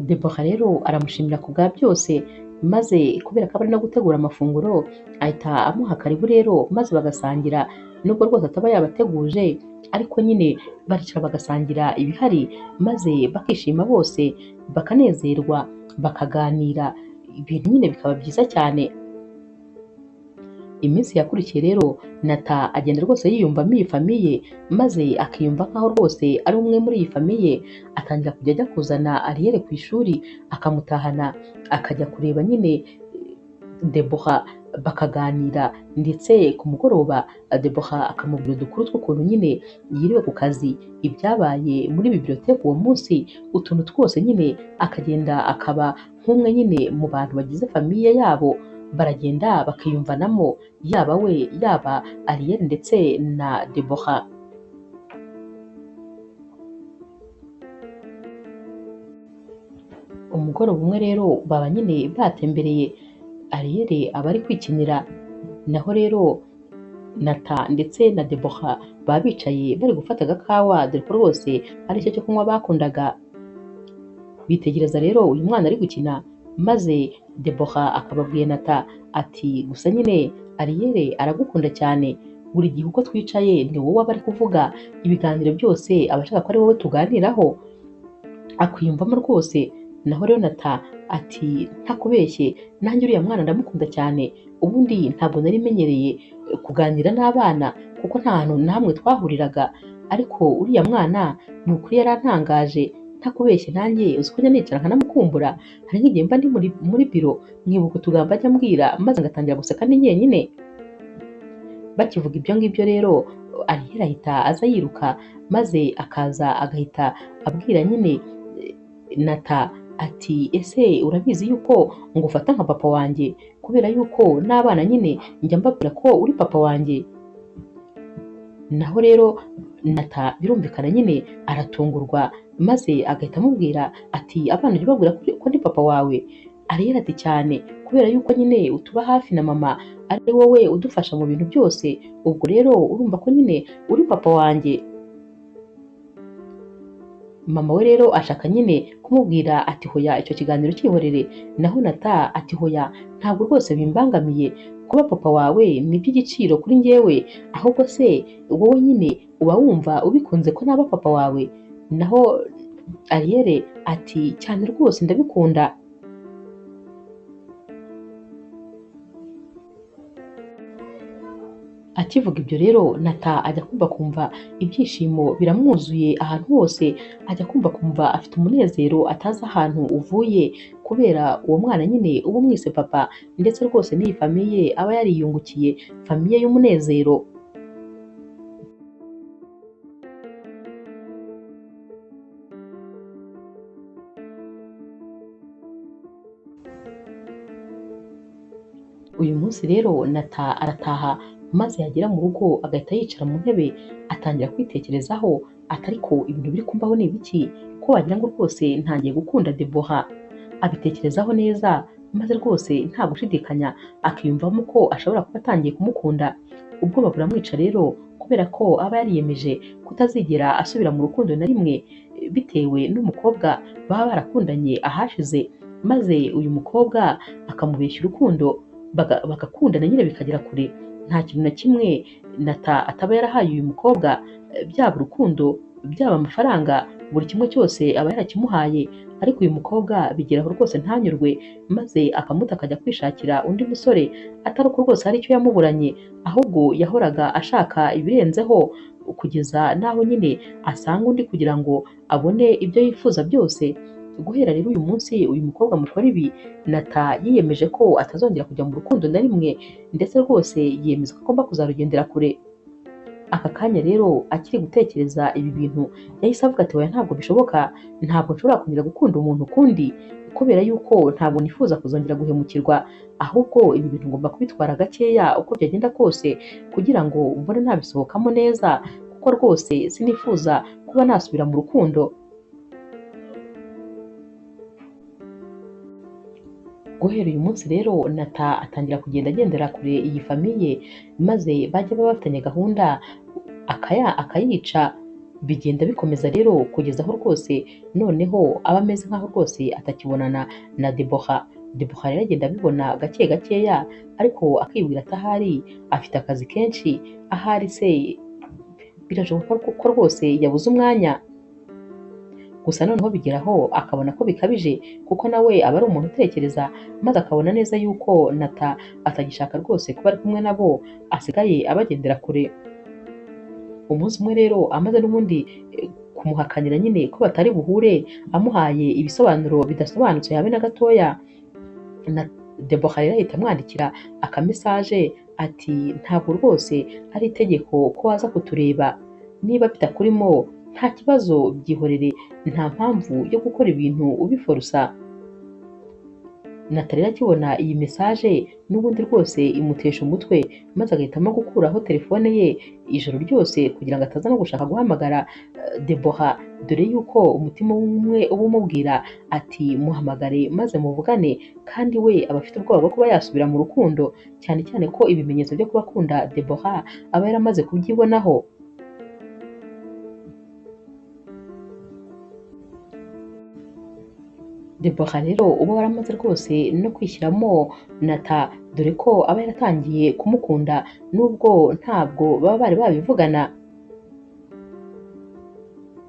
Debora rero aramushimira ku bwa byose, maze kubera ko aba ari no gutegura amafunguro ahita amuha karibu rero, maze bagasangira. Nubwo rwose ataba yabateguje ariko nyine baricara bagasangira ibihari, maze bakishima bose bakanezerwa bakaganira, ibintu nyine bikaba byiza cyane. Iminsi yakurikiye rero Nata agenda rwose yiyumvamo iyi famiye, maze akiyumva nkaho rwose ari umwe muri iyi famiye. Atangira kujya ajya kuzana Ariel ku ishuri akamutahana, akajya kureba nyine Debora bakaganira, ndetse ku mugoroba Debora akamubwira udukuru tw'ukuntu nyine yiriwe ku kazi, ibyabaye muri biblioteke uwo munsi, utuntu twose nyine akagenda akaba nk'umwe nyine mu bantu bagize famiye yabo. Baragenda bakiyumvanamo, yaba we yaba Ariel ndetse na Debora. Umugoroba umwe rero baba nyine batembereye, Ariel aba ari kwikinira, naho rero Nata ndetse na Debora baba bicaye bari gufata agakawa, dore ko rwose ari cyo cyo kunywa bakundaga. Bitegereza rero uyu mwana ari gukina, maze Debora akababwiye Nata ati gusa nyine Ariel aragukunda cyane, buri gihe uko twicaye ni wowe aba ari kuvuga, ibiganiro byose aba ashaka ko ari wowe tuganiraho, akwiyumvamo rwose. Naho rero Nata ati ntakubeshye nanjye uriya mwana ndamukunda cyane, ubundi ntabwo nari menyereye kuganira n'abana kuko nta hantu na hamwe twahuriraga, ariko uriya mwana ni ukuri yarantangaje. Ntakubeshye nanjye uzi ko njya nicara nkanamukumbura, hari nk'igihe mba ndi muri biro nkibuka utugambo ajya ambwira, maze ngatangira guseka ndi njyenyine. Bakivuga ibyo ngibyo rero Ariyeli ahita aza yiruka maze akaza agahita abwira nyine Nata ati ese urabizi yuko ngufata nka papa wanjye kubera yuko n'abana nyine njya mbabwira ko uri papa wanjye. Naho rero Nata birumvikana nyine aratungurwa maze agahita amubwira ati abana ujya ubabwira ko ndi papa wawe? Ariyeli ati cyane, kubera yuko nyine utuba hafi na mama ari wowe udufasha mu bintu byose, ubwo rero urumva ko nyine uri papa wanjye. Mama we rero ashaka nyine kumubwira ati hoya icyo kiganiro cyihorere, naho Nata ati hoya ntabwo rwose bimbangamiye, kuba papa wawe ni iby'igiciro kuri njyewe, ahubwo se wowe nyine uba wumva ubikunze ko naba papa wawe? Naho Ariyeli ati cyane rwose ndabikunda. Akivuga ibyo rero Nata ajya kumva ibyishimo biramwuzuye ahantu hose, ajya kumva afite umunezero atazi ahantu uvuye, kubera uwo mwana nyine uba umwise papa, ndetse rwose n'iyi famiye aba yariyungukiye famiye y'umunezero. Uyu munsi rero Nata arataha maze yagera mu rugo agahita yicara mu ntebe atangira kwitekerezaho ati ariko ibintu biri kumbaho ni ibiki, ko wagira ngo rwose ntangiye gukunda Debora. Abitekerezaho neza maze rwose nta gushidikanya akiyumvamo ko ashobora kuba atangiye kumukunda. Ubwoba buramwica rero kubera ko aba yariyemeje kutazigera asubira mu rukundo na rimwe bitewe n'umukobwa baba barakundanye ahashize, maze uyu mukobwa akamubeshya urukundo bagakundana nyine bikagera kure. Nta kintu na kimwe Nata ataba yarahaye uyu mukobwa, byaba urukundo byaba amafaranga, buri kimwe cyose aba yarakimuhaye, ariko uyu mukobwa bigeraho rwose ntanyurwe maze akamuta akajya kwishakira undi musore, atari uko rwose hari icyo yamuburanye, ahubwo yahoraga ashaka ibirenzeho kugeza n'aho nyine asanga undi kugira ngo abone ibyo yifuza byose. Guhera rero uyu munsi uyu mukobwa mukora ibi, Nata yiyemeje ko atazongera kujya mu rukundo na rimwe, ndetse rwose yiyemeza ko agomba kuzarugendera kure. Aka kanya rero akiri gutekereza ibi bintu yahise avuga ati oya ntabwo bishoboka, ntabwo nshobora kongera gukunda umuntu ukundi, kubera yuko ntabwo nifuza kuzongera guhemukirwa, ahubwo ibi bintu ngomba kubitwara gakeya uko byagenda kose kugira ngo mbone nabisohokamo neza, kuko rwose sinifuza kuba nasubira mu rukundo. Guhera uyu munsi rero Nata atangira kugenda agendera kure iyi famiye, maze bajya baba bafitanye gahunda akayica. Bigenda bikomeza rero kugeza aho rwose noneho aba ameze nk'aho rwose atakibonana na Debora. Debora rero agenda abibona gake gakeya, ariko akibwira ati ahari afite akazi kenshi, ahari se birashoboka ko rwose yabuze umwanya. Gusa noneho bigeraho akabona ko bikabije, kuko nawe aba ari umuntu utekereza, maze akabona neza yuko Nata atagishaka rwose kuba ari kumwe nabo, asigaye abagendera kure. Umunsi umwe rero amaze n'ubundi kumuhakanira nyine ko batari buhure, amuhaye ibisobanuro bidasobanutse habe na gatoya, Debora rero ahita amwandikira akamesaje ati ntabwo rwose ari itegeko ko waza kutureba, niba bitakurimo nta kibazo byihorere, nta mpamvu yo gukora ibintu ubiforusa. Nata rero akibona iyi mesaje n'ubundi rwose imutesha umutwe, maze agahitamo gukuraho telefone ye ijoro ryose kugira ngo ataza no gushaka guhamagara Debora, dore yuko umutima umwe uba umubwira ati muhamagare maze muvugane, kandi we aba afite ubwoba bwo kuba yasubira mu rukundo, cyane cyane ko ibimenyetso byo kuba akunda Debora aba yaramaze kubyibonaho. Debora rero uba waramaze rwose no kwishyiramo Nata, dore ko aba yaratangiye kumukunda nubwo ntabwo baba bari babivugana.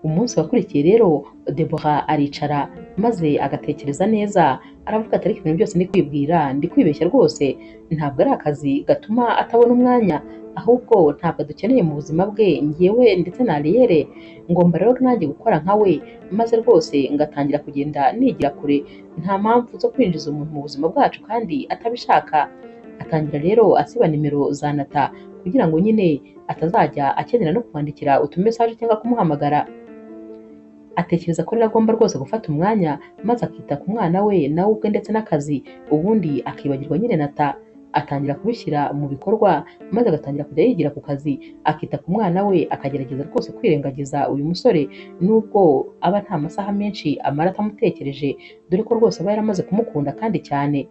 Umunsi wakurikiye rero Debora aricara maze agatekereza neza, aravuga ati ariko ibintu byose ndi kwibwira ndi kwibeshya rwose, ntabwo ari akazi gatuma atabona umwanya, ahubwo ntabwo adukeneye mu buzima bwe njyewe ndetse na Ariyeli. Ngomba rero nanjye gukora nka we, maze rwose ngatangira kugenda nigira kure, nta mpamvu zo kwinjiza umuntu mu buzima bwacu kandi atabishaka. atangira rero asiba nimero za Nata kugira ngo nyine atazajya akenera no kumwandikira utumesaje cyangwa kumuhamagara. Atekereza ko rero agomba rwose gufata umwanya maze akita ku mwana we nawe ubwe ndetse n'akazi, ubundi akibagirwa nyine Nata. Atangira kubishyira mu bikorwa maze agatangira kujya yigira ku kazi, akita ku mwana we, akagerageza rwose kwirengagiza uyu musore nubwo aba nta masaha menshi amara atamutekereje, dore ko rwose aba yaramaze kumukunda kandi cyane.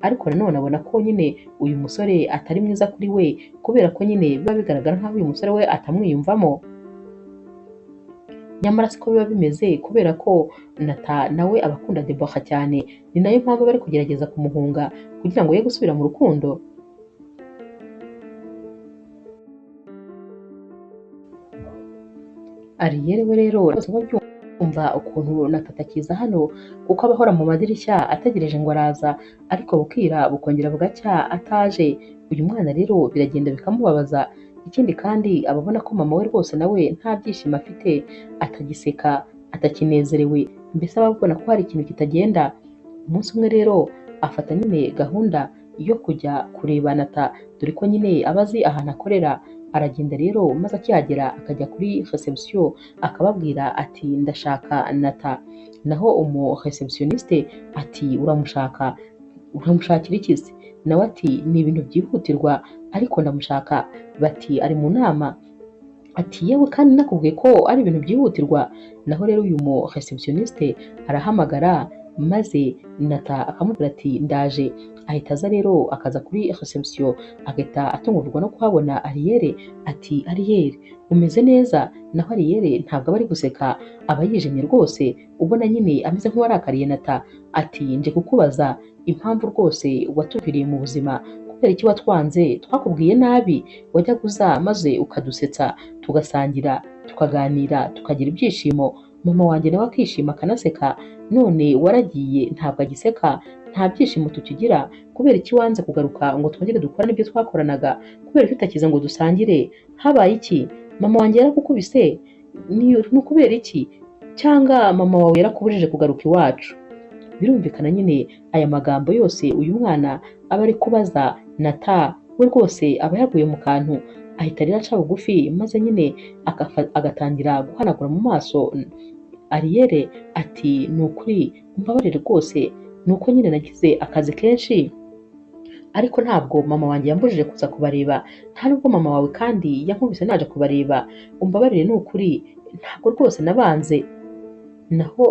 Ariko nanone abona ko nyine uyu musore atari mwiza kuri we, kubera ko nyine biba bigaragara nk'aho uyu musore we atamwiyumvamo. Nyamara siko biba bimeze, kubera ko Nata nawe aba akunda Deborah cyane, ni nayo mpamvu bari kugerageza kumuhunga kugira ngo ye gusubira mu rukundo. Ariel we rero rwose babyumva ukuntu Nata atakiza hano, kuko aba ahora mu madirishya ategereje ngo araza, ariko bukira bukongera bugacya ataje. Uyu mwana rero biragenda bikamubabaza. Ikindi kandi ababona ko mama we rwose nawe nta byishimo afite, atagiseka, atakinezerewe, mbese aba abona ko hari ikintu kitagenda. Umunsi umwe rero afata nyine gahunda yo kujya kureba Nata, dore ko nyine aba azi ahantu akorera. Aragenda rero maze akihagera akajya kuri reception akababwira ati ndashaka Nata. Naho umu receptioniste ati uramushakira iki se? Nawe ati ni ibintu byihutirwa ariko ndamushaka. Bati ari mu nama. Ati yewe kandi nakubwiye ko ari ibintu byihutirwa. Naho rero uyu mu receptioniste arahamagara maze Nata akamubwira ati ndaje. Ahita aza rero akaza kuri reception, agahita atungurwa no kuhabona Ariel. Ati Ariel umeze neza? Naho Ariel ntabwo aba ari guseka, aba yijimye rwose, ubona nyine ameze nk'uwarakariye Nata. Ati nje kukubaza impamvu rwose watuviriye mu buzima, kubera iki watwanze? Twakubwiye nabi? Wajya kuza maze ukadusetsa, tugasangira, tukaganira, tukagira ibyishimo, mama wanjye nawe akishima akanaseka. None waragiye ntabwo agiseka, nta byishimo tukigira. Kubera iki wanze kugaruka ngo twongere dukora n'ibyo twakoranaga? Kubera iki utakiza ngo dusangire? Habaye iki? Mama wanjye yarakukubise? Ni ukubera iki? Cyangwa mama wawe yarakubujije kugaruka iwacu? Birumvikana nyine aya magambo yose uyu mwana aba ari kubaza Nata, we rwose aba yaguye mu kantu. Ahita rero aca bugufi maze nyine agatangira guhanagura mu maso Ariel. Ati ni ukuri umbabarire rwose, ni uko nyine nagize akazi kenshi, ariko ntabwo mama wanjye yambujije kuza kubareba, nta nubwo mama wawe kandi yankubise naje kubareba. Umbabarire ni ukuri, ntabwo rwose nabanze. Naho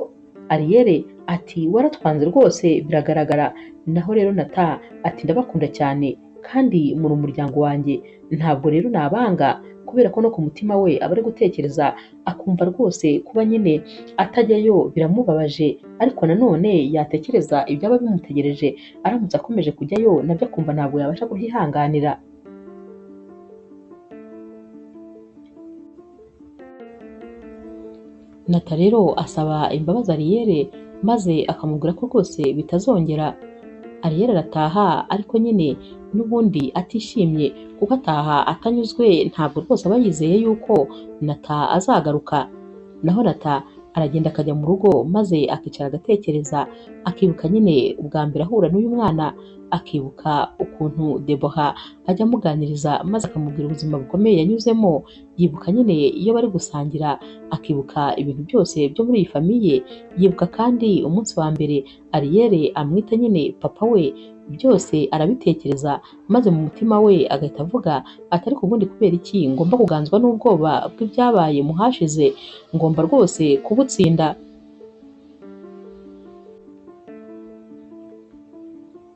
Ariel ati waratwanze rwose biragaragara. Naho rero Nata ati ndabakunda cyane kandi muri umuryango wanjye, ntabwo rero nabanga, kubera ko no ku mutima we aba ari gutekereza, akumva rwose kuba nyine atajyayo biramubabaje, ariko nanone yatekereza ibyaba bimutegereje aramutse akomeje kujyayo, nabyo akumva ntabwo yabasha kubyihanganira. Nata rero asaba imbabazi Ariel maze akamubwira ko rwose bitazongera. Ariel arataha, ariko nyine n'ubundi atishimye, kuko ataha atanyuzwe, ntabwo rwose aba yizeye yuko Nata azagaruka. Naho Nata aragenda akajya mu rugo maze akicara agatekereza, akibuka nyine ubwa mbere ahura n'uyu mwana, akibuka ukuntu Deborah ajya amuganiriza maze akamubwira ubuzima bukomeye yanyuzemo. Yibuka nyine iyo bari gusangira, akibuka ibintu byose byo muri iyi famiye. Yibuka kandi umunsi wa mbere Ariel amwita nyine papa we. Byose arabitekereza maze mu mutima we agahita avuga ati ariko ubundi kubera iki ngomba kuganzwa n'ubwoba bw'ibyabaye mu hashize? Ngomba rwose kubutsinda.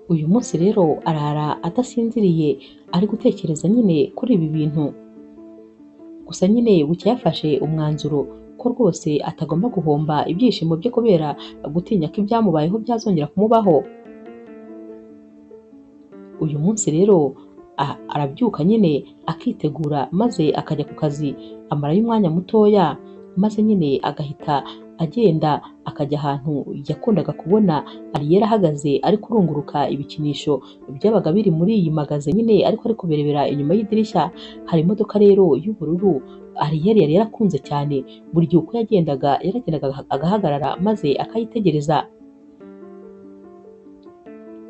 Uyu munsi rero arara adasinziriye, ari gutekereza nyine kuri ibi bintu. Gusa nyine bucya yafashe umwanzuro ko rwose atagomba guhomba ibyishimo bye kubera gutinya ko ibyamubayeho byazongera kumubaho. Uyu munsi rero arabyuka nyine akitegura maze akajya ku kazi. Amarayo umwanya mutoya maze nyine agahita agenda akajya ahantu yakundaga kubona Ariel ahagaze ari kurunguruka ibikinisho byabaga biri muri iyi magaze nyine, ariko ari kubirebera inyuma y'idirishya. Hari imodoka rero y'ubururu Ariel yari yarakunze cyane, buri gihe uko yaragendaga agahagarara maze akayitegereza.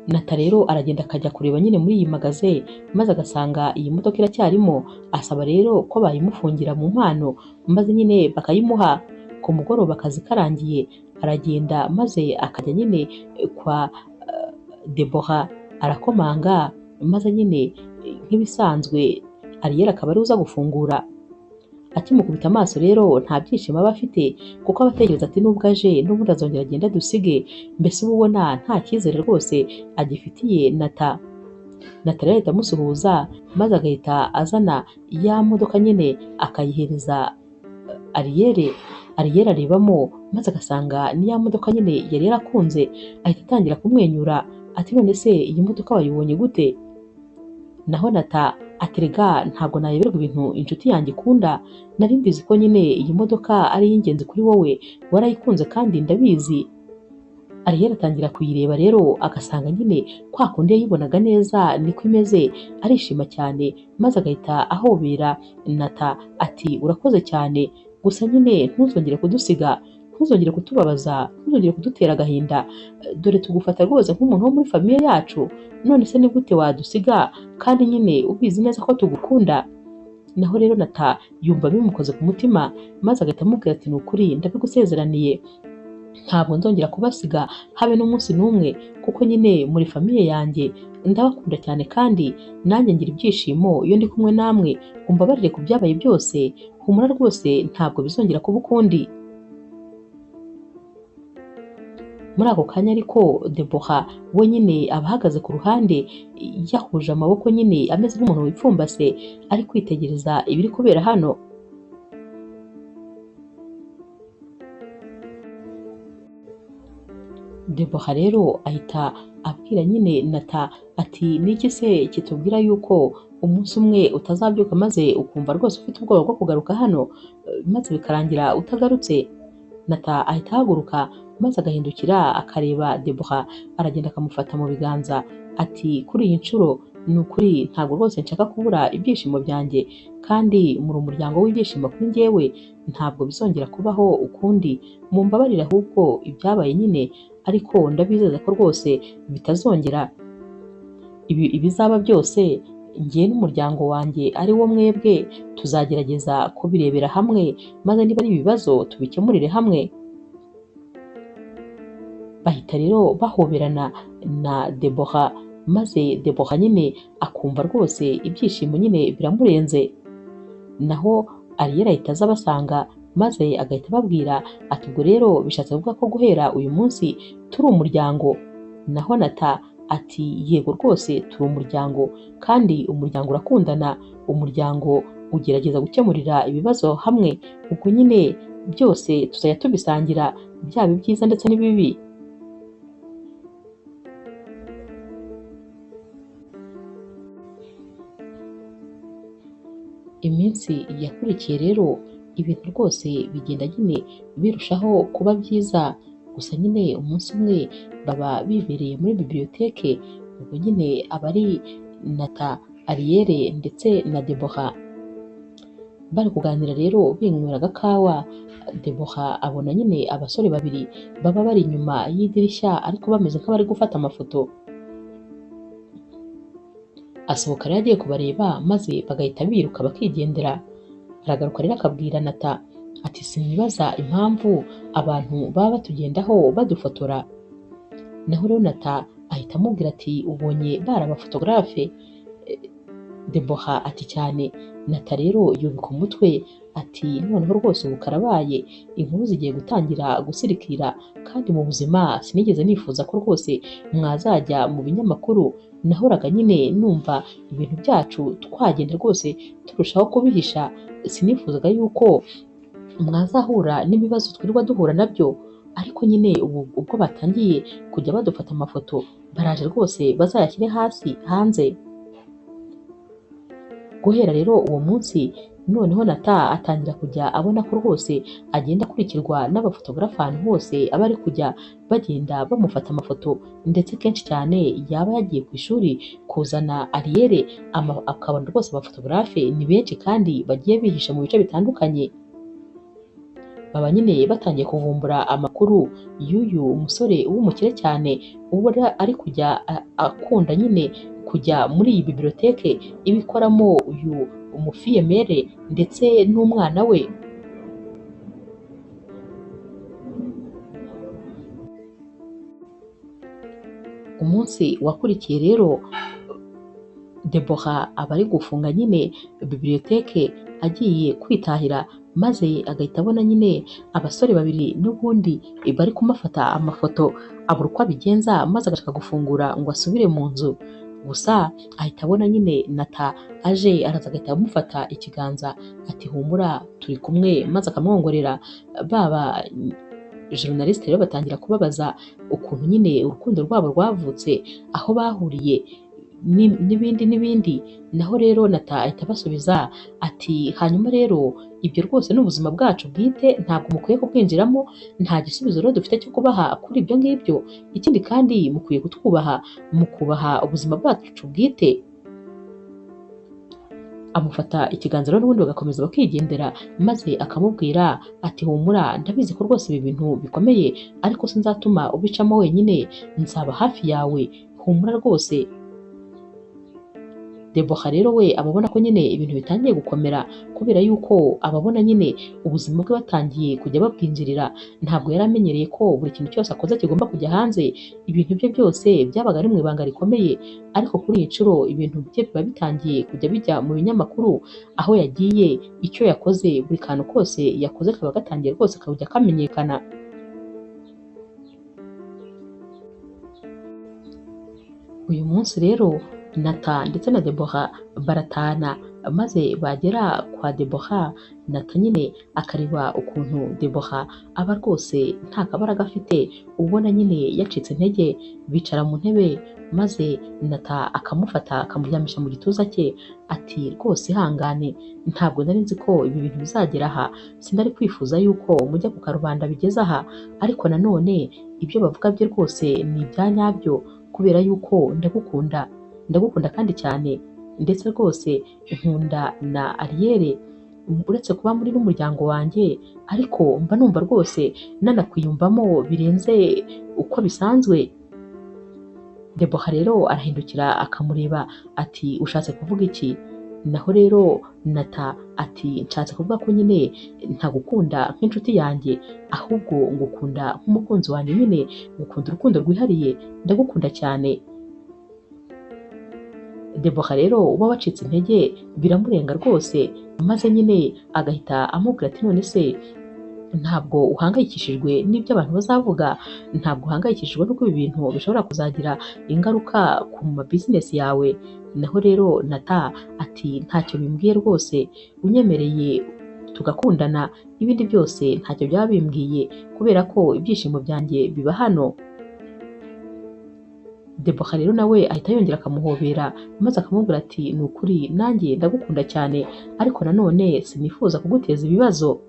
Nata rero aragenda akajya kureba nyine muri iyi magaze, maze agasanga iyi modoka iracyarimo, asaba rero ko bayimufungira mu mpano maze nyine bakayimuha. Ku mugoroba akazi karangiye aragenda maze akajya nyine kwa Debora arakomanga, maze nyine nk'ibisanzwe Ariyeli akaba ari uza gufungura. Akimukubita amaso rero nta byishimo aba afite, kuko aba atekereza ati nubwo aje n'ubundi azongera agenda dusige, mbese uba ubona nta cyizere rwose agifitiye Nata. Nata rero ahita amusuhuza maze agahita azana ya modoka nyine akayihereza Ariyeli. Ariyeli arebamo maze agasanga ni ya modoka nyine yari yarakunze, ahita atangira kumwenyura ati none se iyi modoka wayibonye gute? Naho Nata ati rega ntabwo nayoberwa ibintu inshuti yanjye ikunda, nari mbizi ko nyine iyi modoka ari iy'ingenzi kuri wowe, warayikunze kandi ndabizi. Ariyeli atangira kuyireba rero agasanga nyine kwa kundi yayibonaga neza niko imeze, arishima cyane maze agahita ahobera Nata ati urakoze cyane, gusa nyine ntuzongere kudusiga, ntuzongere kutubabaza, ntuzongere kudutera agahinda, dore tugufata rwose nk'umuntu wo muri famiye yacu, none se ni gute wadusiga kandi nyine ubizi neza ko tugukunda? Naho rero Nata yumva bimukoze ku mutima maze agahita amubwira ati ni ukuri ndabigusezeraniye, ntabwo nzongera kubasiga habe n'umunsi n'umwe, kuko nyine muri famiye yanjye, ndabakunda cyane kandi nanjye ngira ibyishimo iyo ndi kumwe namwe, umbabarire ku byabaye byose, humura rwose ntabwo bizongera kuba ukundi. Muri ako kanya ariko Debora we nyine aba ahagaze ku ruhande yahuje amaboko nyine ameze nk'umuntu wipfumbase, ari kwitegereza ibiri kubera hano. Debora rero ahita abwira nyine Nata ati niki se kitubwira yuko umunsi umwe utazabyuka maze ukumva rwose ufite ubwoba bwo kugaruka hano, maze bikarangira utagarutse? Nata ahita ahaguruka maze agahindukira akareba Debora, aragenda akamufata mu biganza ati kuri iyi nshuro ni ukuri ntabwo rwose nshaka kubura ibyishimo byanjye, kandi muri umuryango w'ibyishimo kuri njyewe, ntabwo bizongera kubaho ukundi, mumbabarire ahubwo ibyabaye nyine, ariko ndabizeza ko rwose bitazongera. Ibizaba byose njye n'umuryango wanjye ari wo mwebwe tuzagerageza kubirebera hamwe, maze niba ari ibibazo tubikemurire hamwe. Bahita rero bahoberana na Debora, maze Debora nyine akumva rwose ibyishimo nyine biramurenze. Naho Ariyeli ahita aza abasanga maze agahita ababwira ati ubwo rero bishatse kuvuga ko guhera uyu munsi turi umuryango? Naho Nata ati yego rwose turi umuryango, kandi umuryango urakundana, umuryango ugerageza gukemurira ibibazo hamwe, ubwo nyine byose tuzajya tubisangira, byaba ibyiza ndetse n'ibibi. Iminsi yakurikiye rero ibintu rwose bigenda nyine birushaho kuba byiza, gusa nyine umunsi umwe baba bibereye muri biblioteke, ubwo nyine aba ari Nata, Ariyeli ndetse na Debora bari kuganira rero binywera agakawa. Debora abona nyine abasore babiri baba bari inyuma y'idirishya ariko bameze nk'abari gufata amafoto, asohoka rero agiye kubareba maze bagahita biruka bakigendera. Aragaruka rero akabwira Nata ati sinibaza impamvu abantu baba batugendaho badufotora. Naho rero Nata ahita amubwira ati ubonye bari abafotogarafe? Debora ati cyane. Nata rero yubika umutwe ati noneho rwose ubu karabaye, inkuru zigiye gutangira gusirikira, kandi mu buzima sinigeze nifuza ko rwose mwazajya mu binyamakuru, nahoraga nyine numva ibintu byacu twagenda rwose turushaho kubihisha, sinifuzaga yuko mwazahura n'ibibazo twirirwa duhura nabyo, ariko nyine ubu ubwo batangiye kujya badufata amafoto, baraje rwose bazayashyire hasi hanze. Guhera rero uwo munsi noneho Nata atangira kujya abona ko rwose agenda akurikirwa n'abafotogarafe ahantu hose aba ari kujya, bagenda bamufata amafoto, ndetse kenshi cyane yaba yagiye ku ishuri kuzana Ariyeli akabona rwose abafotogarafe ni benshi kandi bagiye bihisha mu bice bitandukanye. baba nyine batangiye kuvumbura amakuru y'uyu musore w'umukire cyane, ubona ari kujya akunda nyine kujya muri iyi biblioteke iba ikoramo uyu umufiyemere ndetse n'umwana we. Umunsi wakurikiye rero Debora aba ari gufunga nyine biblioteke agiye kwitahira, maze agahita abona nyine abasore babiri n'ubundi bari kumufata amafoto, abura uko abigenza maze agashaka gufungura ngo asubire mu nzu. Gusa ahita abona nyine Nata aje, araza agahita amufata ikiganza ati humura turi kumwe, maze akamwongorera. Baba journaliste rero batangira kubabaza ukuntu nyine urukundo rwabo rwavutse, aho bahuriye n'ibindi. Naho rero Nata ahita abasubiza ati hanyuma rero ibyo rwose ni ubuzima bwacu bwite, ntabwo mukwiye kubwinjiramo, nta gisubizo rero dufite cyo kubaha kuri ibyo ngibyo, ikindi kandi mukwiye kutwubaha, mukubaha ubuzima bwacu bwite. Amufata ikiganza rero n'ubundi bagakomeza bakigendera, maze akamubwira ati humura ndabizi ko rwose ibi bintu bikomeye, ariko sinzatuma ubicamo wenyine, nzaba hafi yawe, humura rwose. Debora rero we ababona ko nyine ibintu bitangiye gukomera, kubera yuko ababona nyine ubuzima bwe batangiye kujya babwinjirira. Ntabwo yari amenyereye ko buri kintu cyose akoze kigomba kujya hanze, ibintu bye byose byabaga ari mu ibanga rikomeye, ariko kuri iyi nshuro ibintu bye biba bitangiye kujya bijya mu binyamakuru. Aho yagiye, icyo yakoze, buri kantu kose yakoze kaba gatangiye rwose kujya kamenyekana. Uyu munsi rero Nata ndetse na Debora baratana, maze bagera kwa Debora, Nata nyine akareba ukuntu Debora aba rwose nta kabaraga afite, ubona nyine yacitse intege. Bicara mu ntebe, maze Nata akamufata akamuryamisha mu gituza cye ati rwose ihangane, ntabwo nari nzi ko ibi bintu bizagera aha, sinari kwifuza yuko mujya ku karubanda bigeze aha, ariko nanone ibyo bavuga bye rwose ni ibya nyabyo, kubera yuko ndagukunda kandi cyane, ndetse rwose nkunda na Ariel, uretse kuba muri n'umuryango wanjye, ariko mba numva rwose nanakwiyumvamo birenze uko bisanzwe. Debora rero arahindukira akamureba ati ushatse kuvuga iki? Naho rero Nata ati nshatse kuvuga ko nyine ntagukunda nk'inshuti yanjye, ahubwo ngukunda nk'umukunzi wanjye, nyine ngukunda urukundo rwihariye, ndagukunda cyane. Debora rero uba wacitse intege biramurenga rwose, maze nyine agahita amubwira ati none se ntabwo uhangayikishijwe n'ibyo abantu bazavuga, ntabwo uhangayikishijwe n'uko ibi bintu bishobora kuzagira ingaruka ku ma business yawe? Naho rero Nata ati ntacyo bimbwiye rwose, unyemereye tugakundana, ibindi byose ntacyo byaba bimbwiye, kubera ko ibyishimo byanjye biba hano. Debora rero nawe ahita yongera akamuhobera, maze akamubwira ati ni ukuri nanjye ndagukunda cyane, ariko nanone sinifuza kuguteza ibibazo.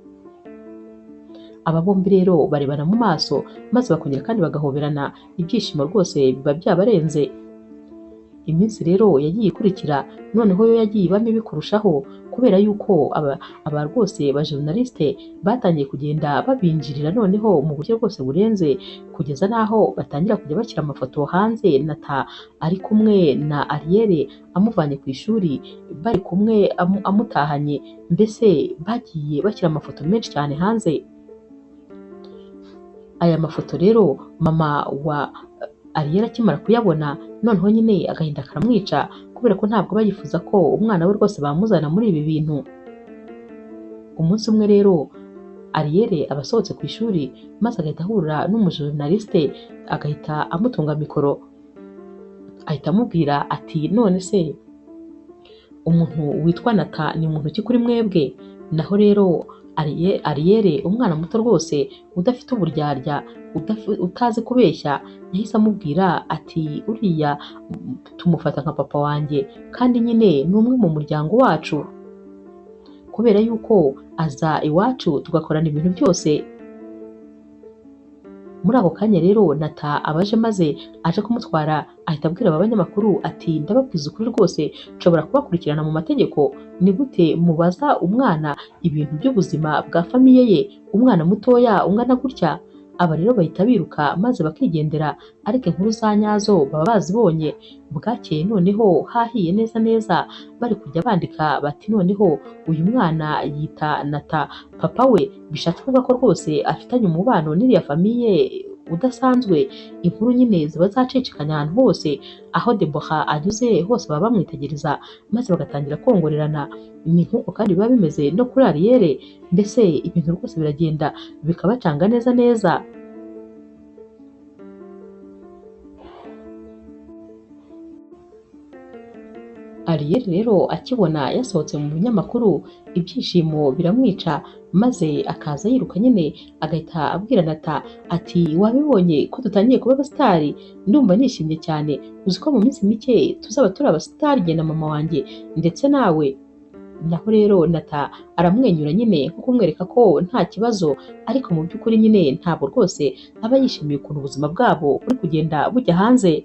Aba bombi rero barebana mu maso, maze bakongera kandi bagahoberana, ibyishimo rwose biba byabarenze. Iminsi rero yagiye ikurikira, noneho yo yagiye iba mibi kurushaho, kubera yuko aba rwose ba journaliste batangiye kugenda babinjirira noneho mu buryo bwose burenze, kugeza n'aho batangira kujya bashyira amafoto hanze Nata ari kumwe na Ariel amuvanye ku ishuri, bari kumwe amutahanye, mbese bagiye bashyira amafoto menshi cyane hanze. Aya mafoto rero mama wa Ariel akimara kuyabona, noneho nyine agahinda karamwica, kubera ko ntabwo bayifuza ko umwana we rwose bamuzana muri ibi bintu. Umunsi umwe rero Ariel aba asohotse ku ishuri, maze agahita ahura n'umujournaliste, agahita amutunga mikoro, ahita amubwira ati none se umuntu witwa Nata ni muntu ki kuri mwebwe? Naho rero Ariel umwana muto rwose udafite uburyarya, utazi kubeshya, yahise amubwira ati uriya tumufata nka papa wanjye, kandi nyine ni umwe mu muryango wacu, kubera yuko aza iwacu tugakorana ibintu byose. Muri ako kanya rero Nata abaje maze aje kumutwara ahita abwira aba banyamakuru ati ndababwiza ukuri rwose nshobora kubakurikirana mu mategeko, ni gute mubaza umwana ibintu by'ubuzima bwa famiye ye, umwana mutoya ungana gutya? Aba rero bahita biruka maze bakigendera, ariko inkuru za nyazo baba bazibonye. Bwakeye noneho hahiye neza neza, bari kujya bandika bati noneho uyu mwana yita Nata papa we, bishatse kuvuga ko rwose afitanye umubano n'iriya famiye udasanzwe. Inkuru nyine ziba zacicikanye ahantu hose, aho Debora anyuze hose baba bamwitegereza maze bagatangira kongorerana. Ni nk'uko kandi biba bimeze no kuri Ariel, mbese ibintu rwose biragenda bikabacanga neza neza. Ariel rero akibona yasohotse mu binyamakuru, ibyishimo biramwica maze akaza yiruka nyine agahita abwira Nata ati wabibonye ko dutangiye kuba abasitari, ndumva nishimye cyane, uzi ko mu minsi mike tuzaba turi abasitari jye na mama wanjye ndetse nawe. Naho rero Nata aramwenyura nyine nko kumwereka ko nta kibazo, ariko mu by'ukuri nyine ntabwo rwose aba yishimiye ukuntu ubuzima bwabo buri kugenda bujya hanze.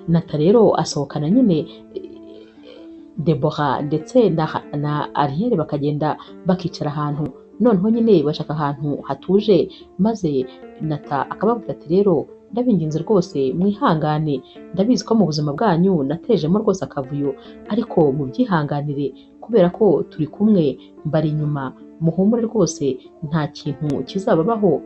Nata rero asohokana nyine Debora ndetse na Ariel bakagenda bakicara ahantu, noneho nyine bashaka ahantu hatuje, maze Nata akababwira ati rero ndabinginze rwose mwihangane, ndabizi ko mu buzima bwanyu natejemo rwose akavuyo, ariko mubyihanganire kubera ko turi kumwe, mbari inyuma, muhumure rwose nta kintu kizababaho.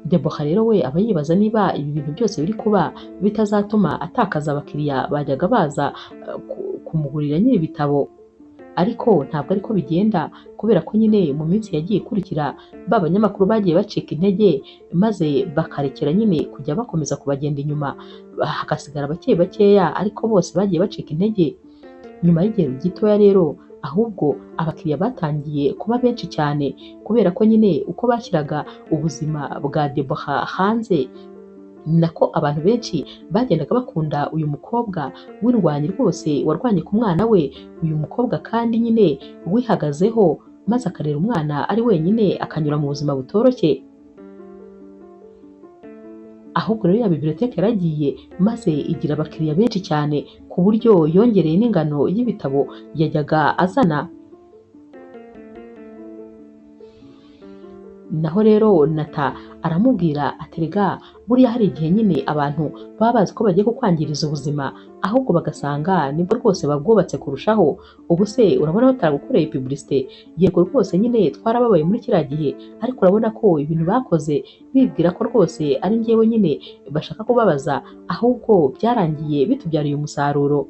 Debora rero we aba yibaza niba ibi bintu byose biri kuba bitazatuma atakaza abakiriya bajyaga baza kumugurira nyine ibitabo, ariko ntabwo ariko bigenda, kubera ko nyine mu minsi yagiye ikurikira ba banyamakuru bagiye bacika intege maze bakarekera nyine kujya bakomeza kubagenda inyuma, hagasigara bake bakeya, ariko bose bagiye bacika intege. Nyuma y'igihe gitoya rero ahubwo abakiriya batangiye kuba benshi cyane, kubera ko nyine uko bashyiraga ubuzima bwa Debora hanze, ni nako abantu benshi bagendaga bakunda uyu mukobwa w'indwanyi rwose warwanye ku mwana we, uyu mukobwa kandi nyine wihagazeho maze akarera umwana ari wenyine akanyura mu buzima butoroshye. Ahubwo rero ya biblioteke yaragiye maze igira abakiriya benshi cyane ku buryo yongereye n'ingano y'ibitabo yajyaga azana. Naho rero Nata aramubwira ati rega buriya hari igihe nyine abantu baba bazi ko bagiye kukwangiriza ubuzima, ahubwo bagasanga nibwo rwose babwubatse kurushaho. Ubu se urabona bataragukoreye publicité? Yego rwose nyine twarababaye muri kiriya gihe, ariko urabona ko ibintu bakoze bibwira ko rwose ari njyewe nyine bashaka kubabaza, ahubwo byarangiye bitubyariye umusaruro.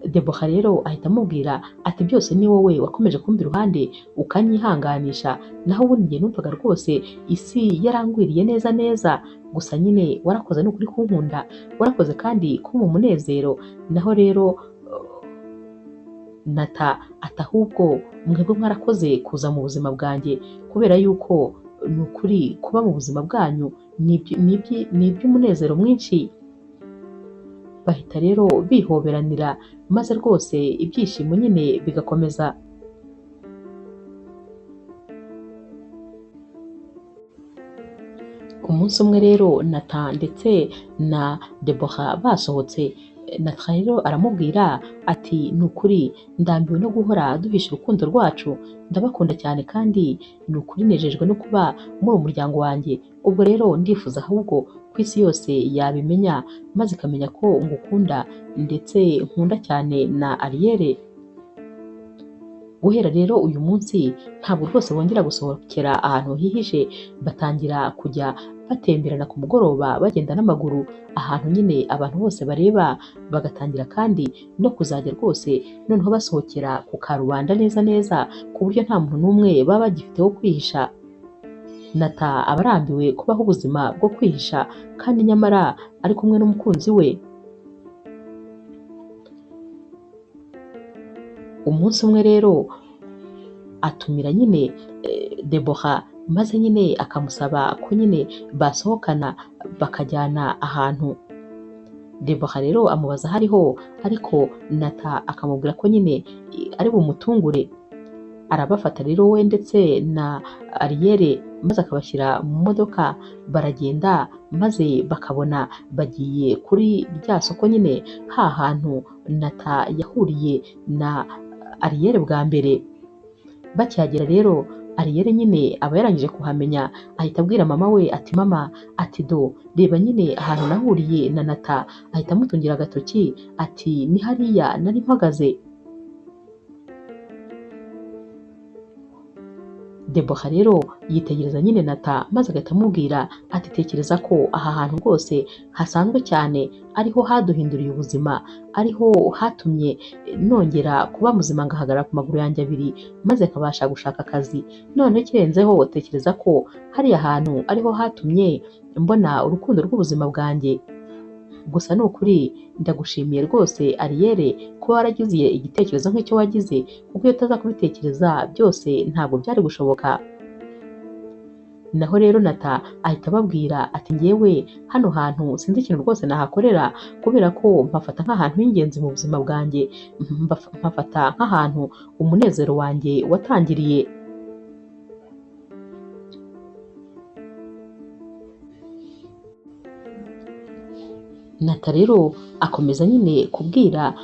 Debora rero ahita amubwira ati byose ni wowe wakomeje kumva iruhande ukanyihanganisha, naho ubundi njye numvaga rwose isi yarangwiriye neza neza, gusa nyine warakoze n'ukuri kunkunda, warakoze kandi kumpa umunezero. Naho rero Nata ati ahubwo mwebwe mwarakoze kuza mu buzima bwanjye, kubera yuko ni ukuri kuba mu buzima bwanyu ni iby'umunezero mwinshi. Bahita rero bihoberanira maze rwose ibyishimo nyine bigakomeza. Umunsi umwe rero Nata ndetse na Debora basohotse, Nata rero aramubwira ati ni ukuri ndambiwe no guhora duhisha urukundo rwacu, ndabakunda cyane kandi ni ukuri nejejwe no kuba muri umuryango wanjye. Ubwo rero ndifuza ahubwo ku isi yose yabimenya maze ikamenya ko ngukunda ndetse nkunda cyane na Ariel. Guhera rero uyu munsi ntabwo rwose bongera gusohokera ahantu hihishe, batangira kujya batemberana ku mugoroba bagenda n'amaguru ahantu nyine abantu bose bareba, bagatangira kandi no kuzajya rwose noneho basohokera ku karubanda neza neza, ku buryo nta muntu n'umwe baba bagifite wo kwihisha. Nata aba arambiwe kubaho ubuzima bwo kwihisha kandi nyamara ari kumwe n'umukunzi we. Umunsi umwe rero atumira nyine Debora maze nyine akamusaba ko nyine basohokana bakajyana ahantu. Debora rero amubaza aho ariho, ariko Nata akamubwira ko nyine ari bumutungure. Arabafata rero we ndetse na Ariel maze akabashyira mu modoka, baragenda maze bakabona bagiye kuri rya soko nyine, ha hantu Nata yahuriye na Ariel bwa mbere. Bakihagera rero Ariel nyine aba yarangije kuhamenya, ahita abwira mama we ati mama, ati do reba nyine ahantu nahuriye na Nata, ahita amutungira agatoki ati ni hariya nari mpagaze. Debora rero yitegereza nyine Nata maze agahita amubwira ati tekereza ko aha hantu rwose hasanzwe cyane ariho haduhinduriye ubuzima, ariho hatumye nongera kuba muzima ngahagarara ku maguru yanjye abiri maze akabasha gushaka akazi. None kirenzeho tekereza ko hariya hantu ariho hatumye mbona urukundo rw'ubuzima bwanjye. Gusa ni ukuri ndagushimiye rwose Ariel kuba waragize igitekerezo nk'icyo wagize, kuko iyo utaza kubitekereza byose ntabwo byari gushoboka. Naho rero Nata ahita ababwira ati ngewe hano hantu sinzi ikintu rwose nahakorera, kubera ko mpafata nk'ahantu h'ingenzi mu buzima bwanjye, mpafata nk'ahantu umunezero wanjye watangiriye. Nata rero akomeza nyine kubwira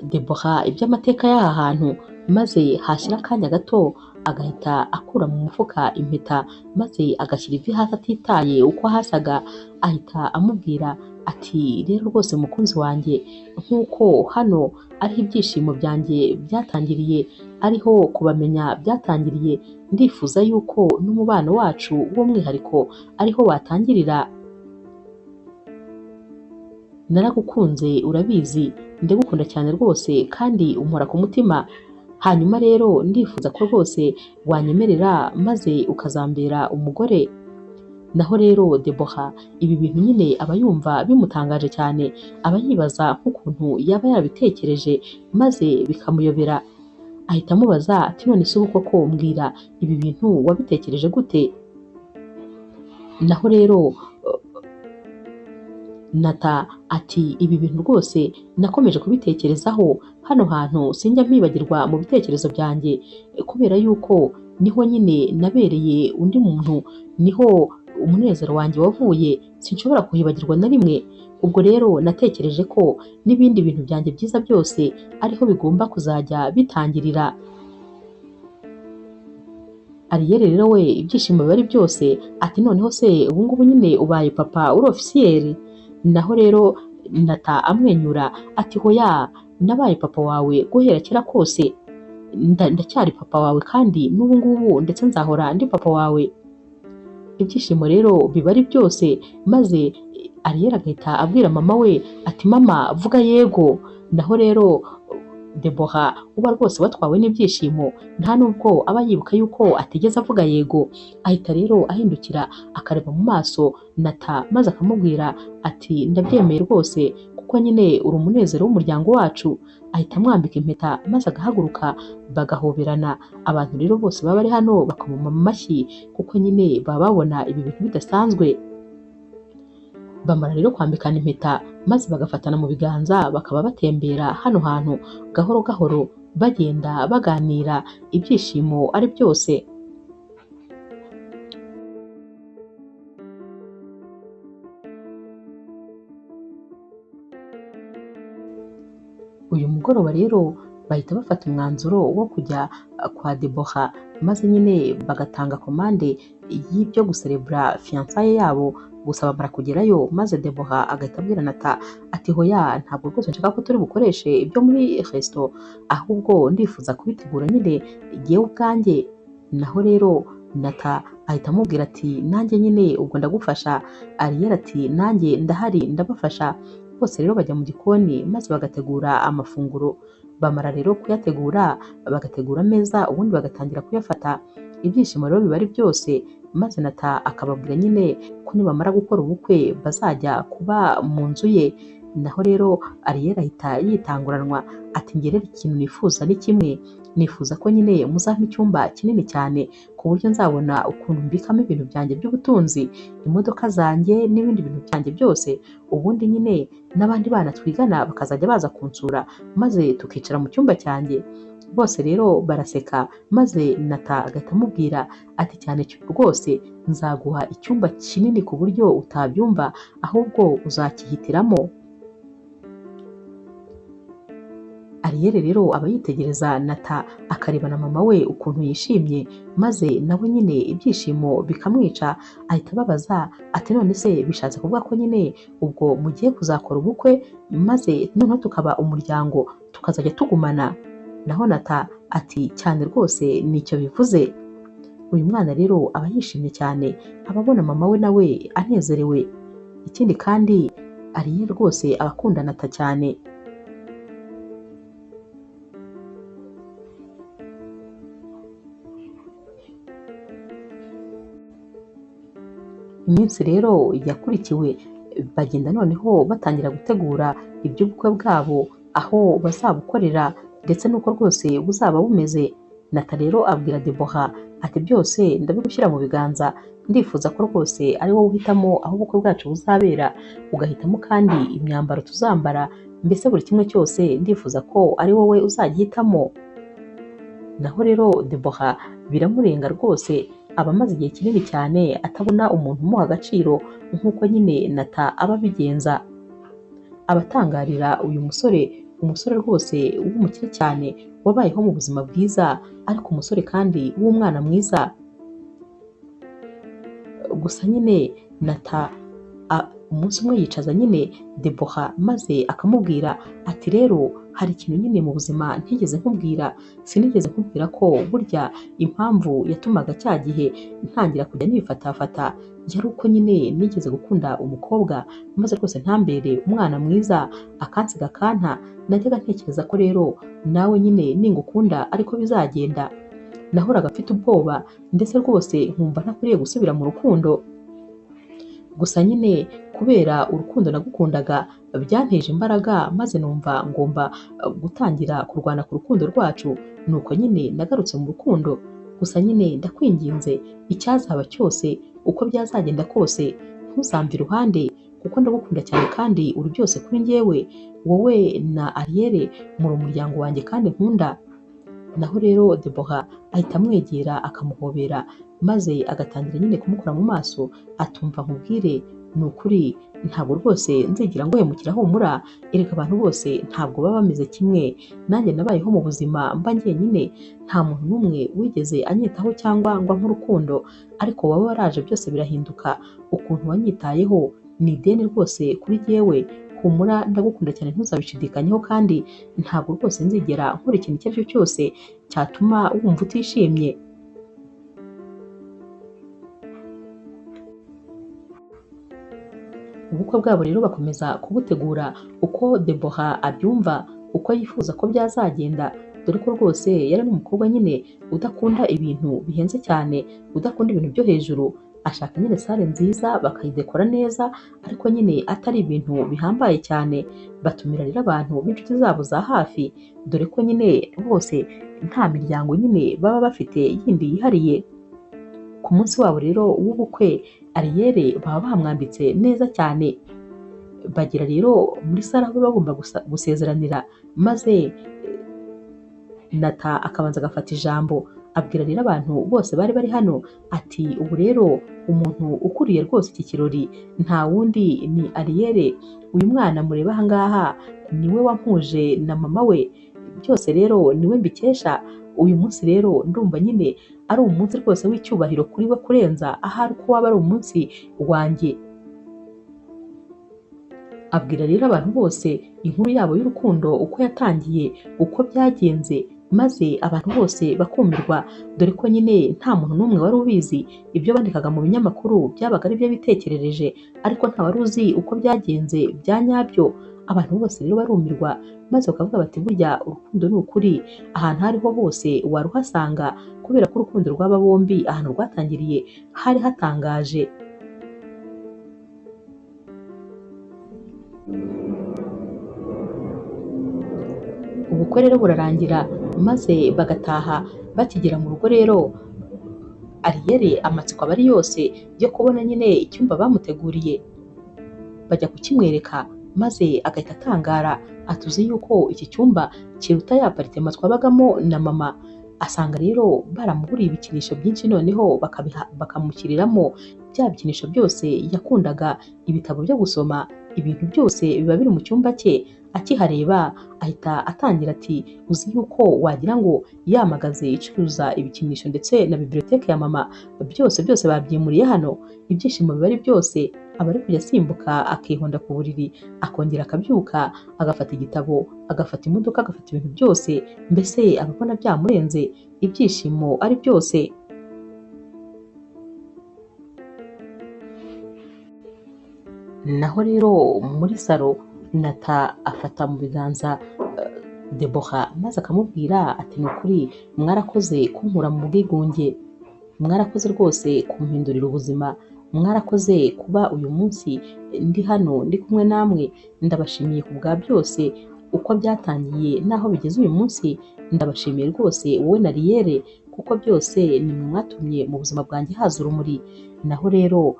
Debora iby'amateka y'aha hantu, maze hashira akanya gato agahita akura mu mufuka impeta maze agashyira ivi hasi atitaye uko hasaga. Ahita amubwira ati rero rwose mukunzi wanjye, nk'uko hano ariho ibyishimo byanjye byatangiriye, ariho kubamenya byatangiriye, ndifuza yuko n'umubano wacu w'umwihariko ariho watangirira. Naragukunze urabizi, ndagukunda cyane rwose kandi umpora ku mutima. Hanyuma rero ndifuza ko rwose wanyemerera maze ukazambera umugore. Naho rero Debora ibi bintu nyine aba yumva bimutangaje cyane, aba yibaza nk'ukuntu yaba yarabitekereje maze bikamuyobera. Ahita amubaza ati none se ubu koko mbwira ibi bintu wabitekereje gute? Naho rero Nata ati ibi bintu rwose nakomeje kubitekerezaho, hano hantu sinjya mpibagirwa mu bitekerezo byanjye, kubera yuko niho nyine nabereye undi muntu, niho umunezero wanjye wavuye, sinshobora kuhibagirwa na rimwe. Ubwo rero natekereje ko n'ibindi bintu byanjye byiza byose ariho bigomba kuzajya bitangirira. Ariel rero we ibyishimo biba ari byose, ati noneho se ubu ngubu nyine ubaye papa uri ofisiyeri? Naho rero Nata amwenyura ati hoya, nabaye papa wawe guhera kera kose, ndacyari papa wawe kandi n'ubu ngubu ndetse nzahora ndi papa wawe. Ibyishimo rero biba ari byose, maze Ariel agahita abwira mama we ati mama vuga yego. Naho rero Debora uba rwose watwawe n'ibyishimo, nta nubwo aba yibuka yuko atigeze avuga yego. Ahita rero ahindukira akareba mu maso Nata maze akamubwira ati ndabyemeye rwose, kuko nyine uri umunezero w'umuryango wacu. Ahita amwambika impeta maze agahaguruka bagahoberana. Abantu rero bose baba bari hano bakamuma amashyi, kuko nyine baba babona ibi bintu bidasanzwe. Bamara rero kwambikana impeta maze bagafatana mu biganza, bakaba batembera hano hantu gahoro gahoro, bagenda baganira, ibyishimo ari byose. Uyu mugoroba rero bahita bafata umwanzuro wo kujya kwa Debora, maze nyine bagatanga komande y'ibyo guserebura fiyansaye yabo. Gusa bamara kugerayo maze Debora agahita abwira Nata ati hoya, ntabwo rwose nshaka ko turi bukoreshe ibyo muri resto, ahubwo ndifuza kubitegura nyine igihe ubwanjye. Naho rero Nata ahita amubwira ati nanjye nyine ubwo ndagufasha. Ariel ati nanjye ndahari ndabafasha. Bose rero bajya mu gikoni maze bagategura amafunguro. Bamara rero kuyategura, bagategura ameza, ubundi bagatangira kuyafata. Ibyishimo rero biba ari byose, maze Nata akababwira nyine ko nibamara gukora ubukwe bazajya kuba mu nzu ye. naho rero Ariyeli ahita yitanguranwa ati njye rero ikintu nifuza ni kimwe, nifuza ko nyine muzampa icyumba kinini cyane ku buryo nzabona ukuntu mbikamo ibintu byanjye by'ubutunzi, imodoka zanjye n'ibindi bintu byanjye byose, ubundi nyine n'abandi bana twigana bakazajya baza kunsura maze tukicara mu cyumba cyanjye. Bose rero baraseka maze Nata agahita amubwira ati cyane rwose nzaguha icyumba kinini ku buryo utabyumva ahubwo uzakihitiramo. Ariyeli rero aba yitegereza Nata akareba na mama we ukuntu yishimye, maze nawe nyine ibyishimo bikamwica, ahita ababaza ati none se bishatse kuvuga ko nyine ubwo mugiye kuzakora ubukwe maze noneho tukaba umuryango tukazajya tugumana? Naho Nata ati cyane rwose nicyo bivuze. Uyu mwana rero aba yishimye cyane, aba abona mama we nawe anezerewe. Ikindi kandi Ariyeli rwose aba akunda Nata cyane. Iminsi rero yakurikiwe bagenda noneho batangira gutegura iby'ubukwe bwabo, aho bazabukorera ndetse n'uko rwose buzaba bumeze. Nata rero abwira Debora ati byose ndabigushyira mu biganza, ndifuza ko rwose ari wowe uhitamo aho ubukwe bwacu buzabera, ugahitamo kandi imyambaro tuzambara, mbese buri kimwe cyose ndifuza ko ari wowe uzagihitamo. Naho rero Debora biramurenga rwose, aba amaze igihe kinini cyane atabona umuntu umuha agaciro nk'uko nyine Nata aba abigenza. Abatangarira uyu musore, umusore rwose w'umukire cyane wabayeho mu buzima bwiza, ariko umusore kandi w'umwana mwiza. Gusa nyine Nata umunsi umwe yicaza nyine Debora maze akamubwira ati rero hari ikintu nyine mu buzima ntigeze nkubwira, sinigeze nkubwira ko burya impamvu yatumaga cya gihe ntangira kujya nifatafata yari uko nyine nigeze gukunda umukobwa maze rwose ntambere umwana mwiza akansiga akanta. Najyaga ntekereza ko rero nawe nyine ningukunda ariko bizagenda. Nahoraga mfite ubwoba ndetse rwose nkumva ntakwiriye gusubira mu rukundo. Gusa nyine kubera urukundo nagukundaga byanteje imbaraga maze numva ngomba gutangira kurwana ku rukundo rwacu, nuko nyine nagarutse mu rukundo. Gusa nyine ndakwinginze icyazaba cyose uko byazagenda kose ntuzamve iruhande, kuko ndagukunda cyane kandi uri byose kuri njyewe. Wowe na Ariyeli muri umuryango wanjye kandi nkunda. Naho rero Debora ahita amwegera akamuhobera maze agatangira nyine kumukora mu maso, atumva nkubwire ni ukuri ntabwo rwose nzigira ngo hemukira humura, erega abantu bose ntabwo baba bameze kimwe. Nanjye nabayeho mu buzima mba njyenyine, nta muntu n'umwe wigeze anyitaho cyangwa ngo ampe urukundo, ariko wowe waraje byose birahinduka. Ukuntu wanyitayeho ni ideni rwose kuri jyewe. Humura ndagukunda cyane ntuzabishidikanyeho, kandi ntabwo rwose nzigera nkora ikintu icyo ari cyo cyose cyatuma wumva utishimye. Ubukwe bwabo rero bakomeza kubutegura uko Debora abyumva, uko yifuza ko byazagenda, dore ko rwose yari n'umukobwa nyine udakunda ibintu bihenze cyane, udakunda ibintu byo hejuru. Ashaka nyine sale nziza bakayidekora neza, ariko nyine atari ibintu bihambaye cyane. Batumira rero abantu b'inshuti zabo za hafi, dore ko nyine bose nta miryango nyine baba bafite yindi yihariye. Ku munsi wabo rero w'ubukwe Ariyeli baba bamwambitse neza cyane. Bagira rero muri sale aho bagomba gusezeranira, maze Nata akabanza agafata ijambo abwira rero abantu bose bari bari hano ati ubu rero umuntu ukuriye rwose iki kirori nta wundi ni Ariyeli. Uyu mwana mureba aha ngaha niwe wampuje na mama we, byose rero niwe mbikesha. Uyu munsi rero ndumva nyine ari umunsi rwose w'icyubahiro kuri we kurenza ahari ko waba ari umunsi wanjye. Abwira rero abantu bose inkuru yabo y'urukundo uko yatangiye, uko byagenze, maze abantu bose bakumirwa, dore ko nyine nta muntu n'umwe wari ubizi. Ibyo bandikaga mu binyamakuru byabaga ari byo bitekerereje, ariko nta wari uzi uko byagenze bya nyabyo. Abantu bose rero barumirwa, maze bakavuga bati burya urukundo ni ukuri, ahantu aho ariho hose waruhasanga, kubera ko urukundo rw'aba bombi ahantu rwatangiriye hari hatangaje. ubukwe rero burarangira maze bagataha. Bakigera mu rugo rero Ariyeli amatsiko aba ari yose yo kubona nyine icyumba bamuteguriye, bajya kukimwereka maze agahita atangara atuzi yuko iki cyumba kiruta ya aparitema twabagamo na mama. Asanga rero baramuguriye ibikinisho byinshi, noneho bakamushyiriramo bya bikinisho byose yakundaga, ibitabo byo gusoma, ibintu byose biba biri mu cyumba cye. Akihareba ahita atangira ati uzi yuko wagira ngo ya magaze icuruza ibikinisho ndetse na biblioteke ya mama byose babyimuriye hano. Ibyishimo biba ari byose, aba ari kujya asimbuka akihonda ku buriri, akongera akabyuka agafata igitabo, agafata imodoka, agafata ibintu byose, mbese ababona byamurenze, ibyishimo ari byose. Naho rero muri salo Nata afata mu biganza Debora maze akamubwira ati ni ukuri mwarakoze kunkura mu bwigunge, mwarakoze rwose kumpindurira ubuzima, mwarakoze kuba uyu munsi ndi hano ndi kumwe namwe. Ndabashimiye ku bwa byose uko byatangiye n'aho bigeze uyu munsi. Ndabashimiye rwose wowe na Ariyeli, kuko byose ni mwatumye mu buzima bwanjye haza urumuri. Naho rero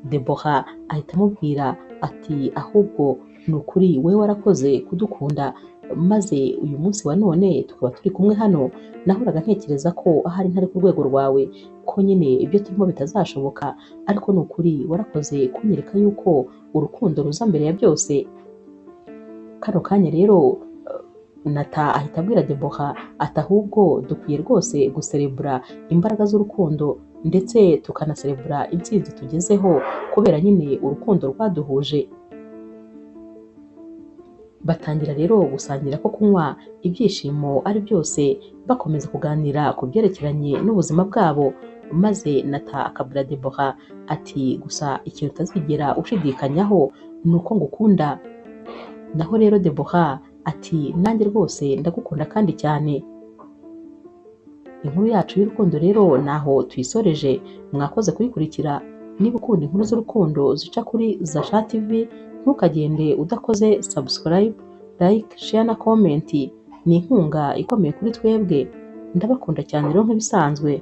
Debora ahita amubwira ati ahubwo ni ukuri wowe warakoze kudukunda, maze uyu munsi wa none tukaba turi kumwe hano. Nahoraga ntekereza ko ahari ntari ku rwego rwawe, ko nyine ibyo turimo bitazashoboka, ariko ni ukuri warakoze kunyereka yuko urukundo ruza mbere ya byose. Kano kanya rero Nata ahita abwira Debora ati ahubwo dukwiye rwose guserebura imbaraga z'urukundo, ndetse tukanaserebura intsinzi tugezeho kubera nyine urukundo rwaduhuje. Batangira rero gusangira ko kunywa, ibyishimo ari byose, bakomeza kuganira ku byerekeranye n'ubuzima bwabo, maze Nata akabwira Debora ati gusa ikintu utazigera ushidikanyaho ni uko ngukunda. Naho rero Debora ati nanjye rwose ndagukunda kandi cyane. Inkuru yacu y'urukundo rero naho tuyisoreje. Mwakoze kuyikurikira. Niba ukunda inkuru z'urukundo zica kuri Zasha TV, ntukagende udakoze subscribe, like, share na comment. Ni inkunga ikomeye kuri twebwe. Ndabakunda cyane rero nk'ibisanzwe.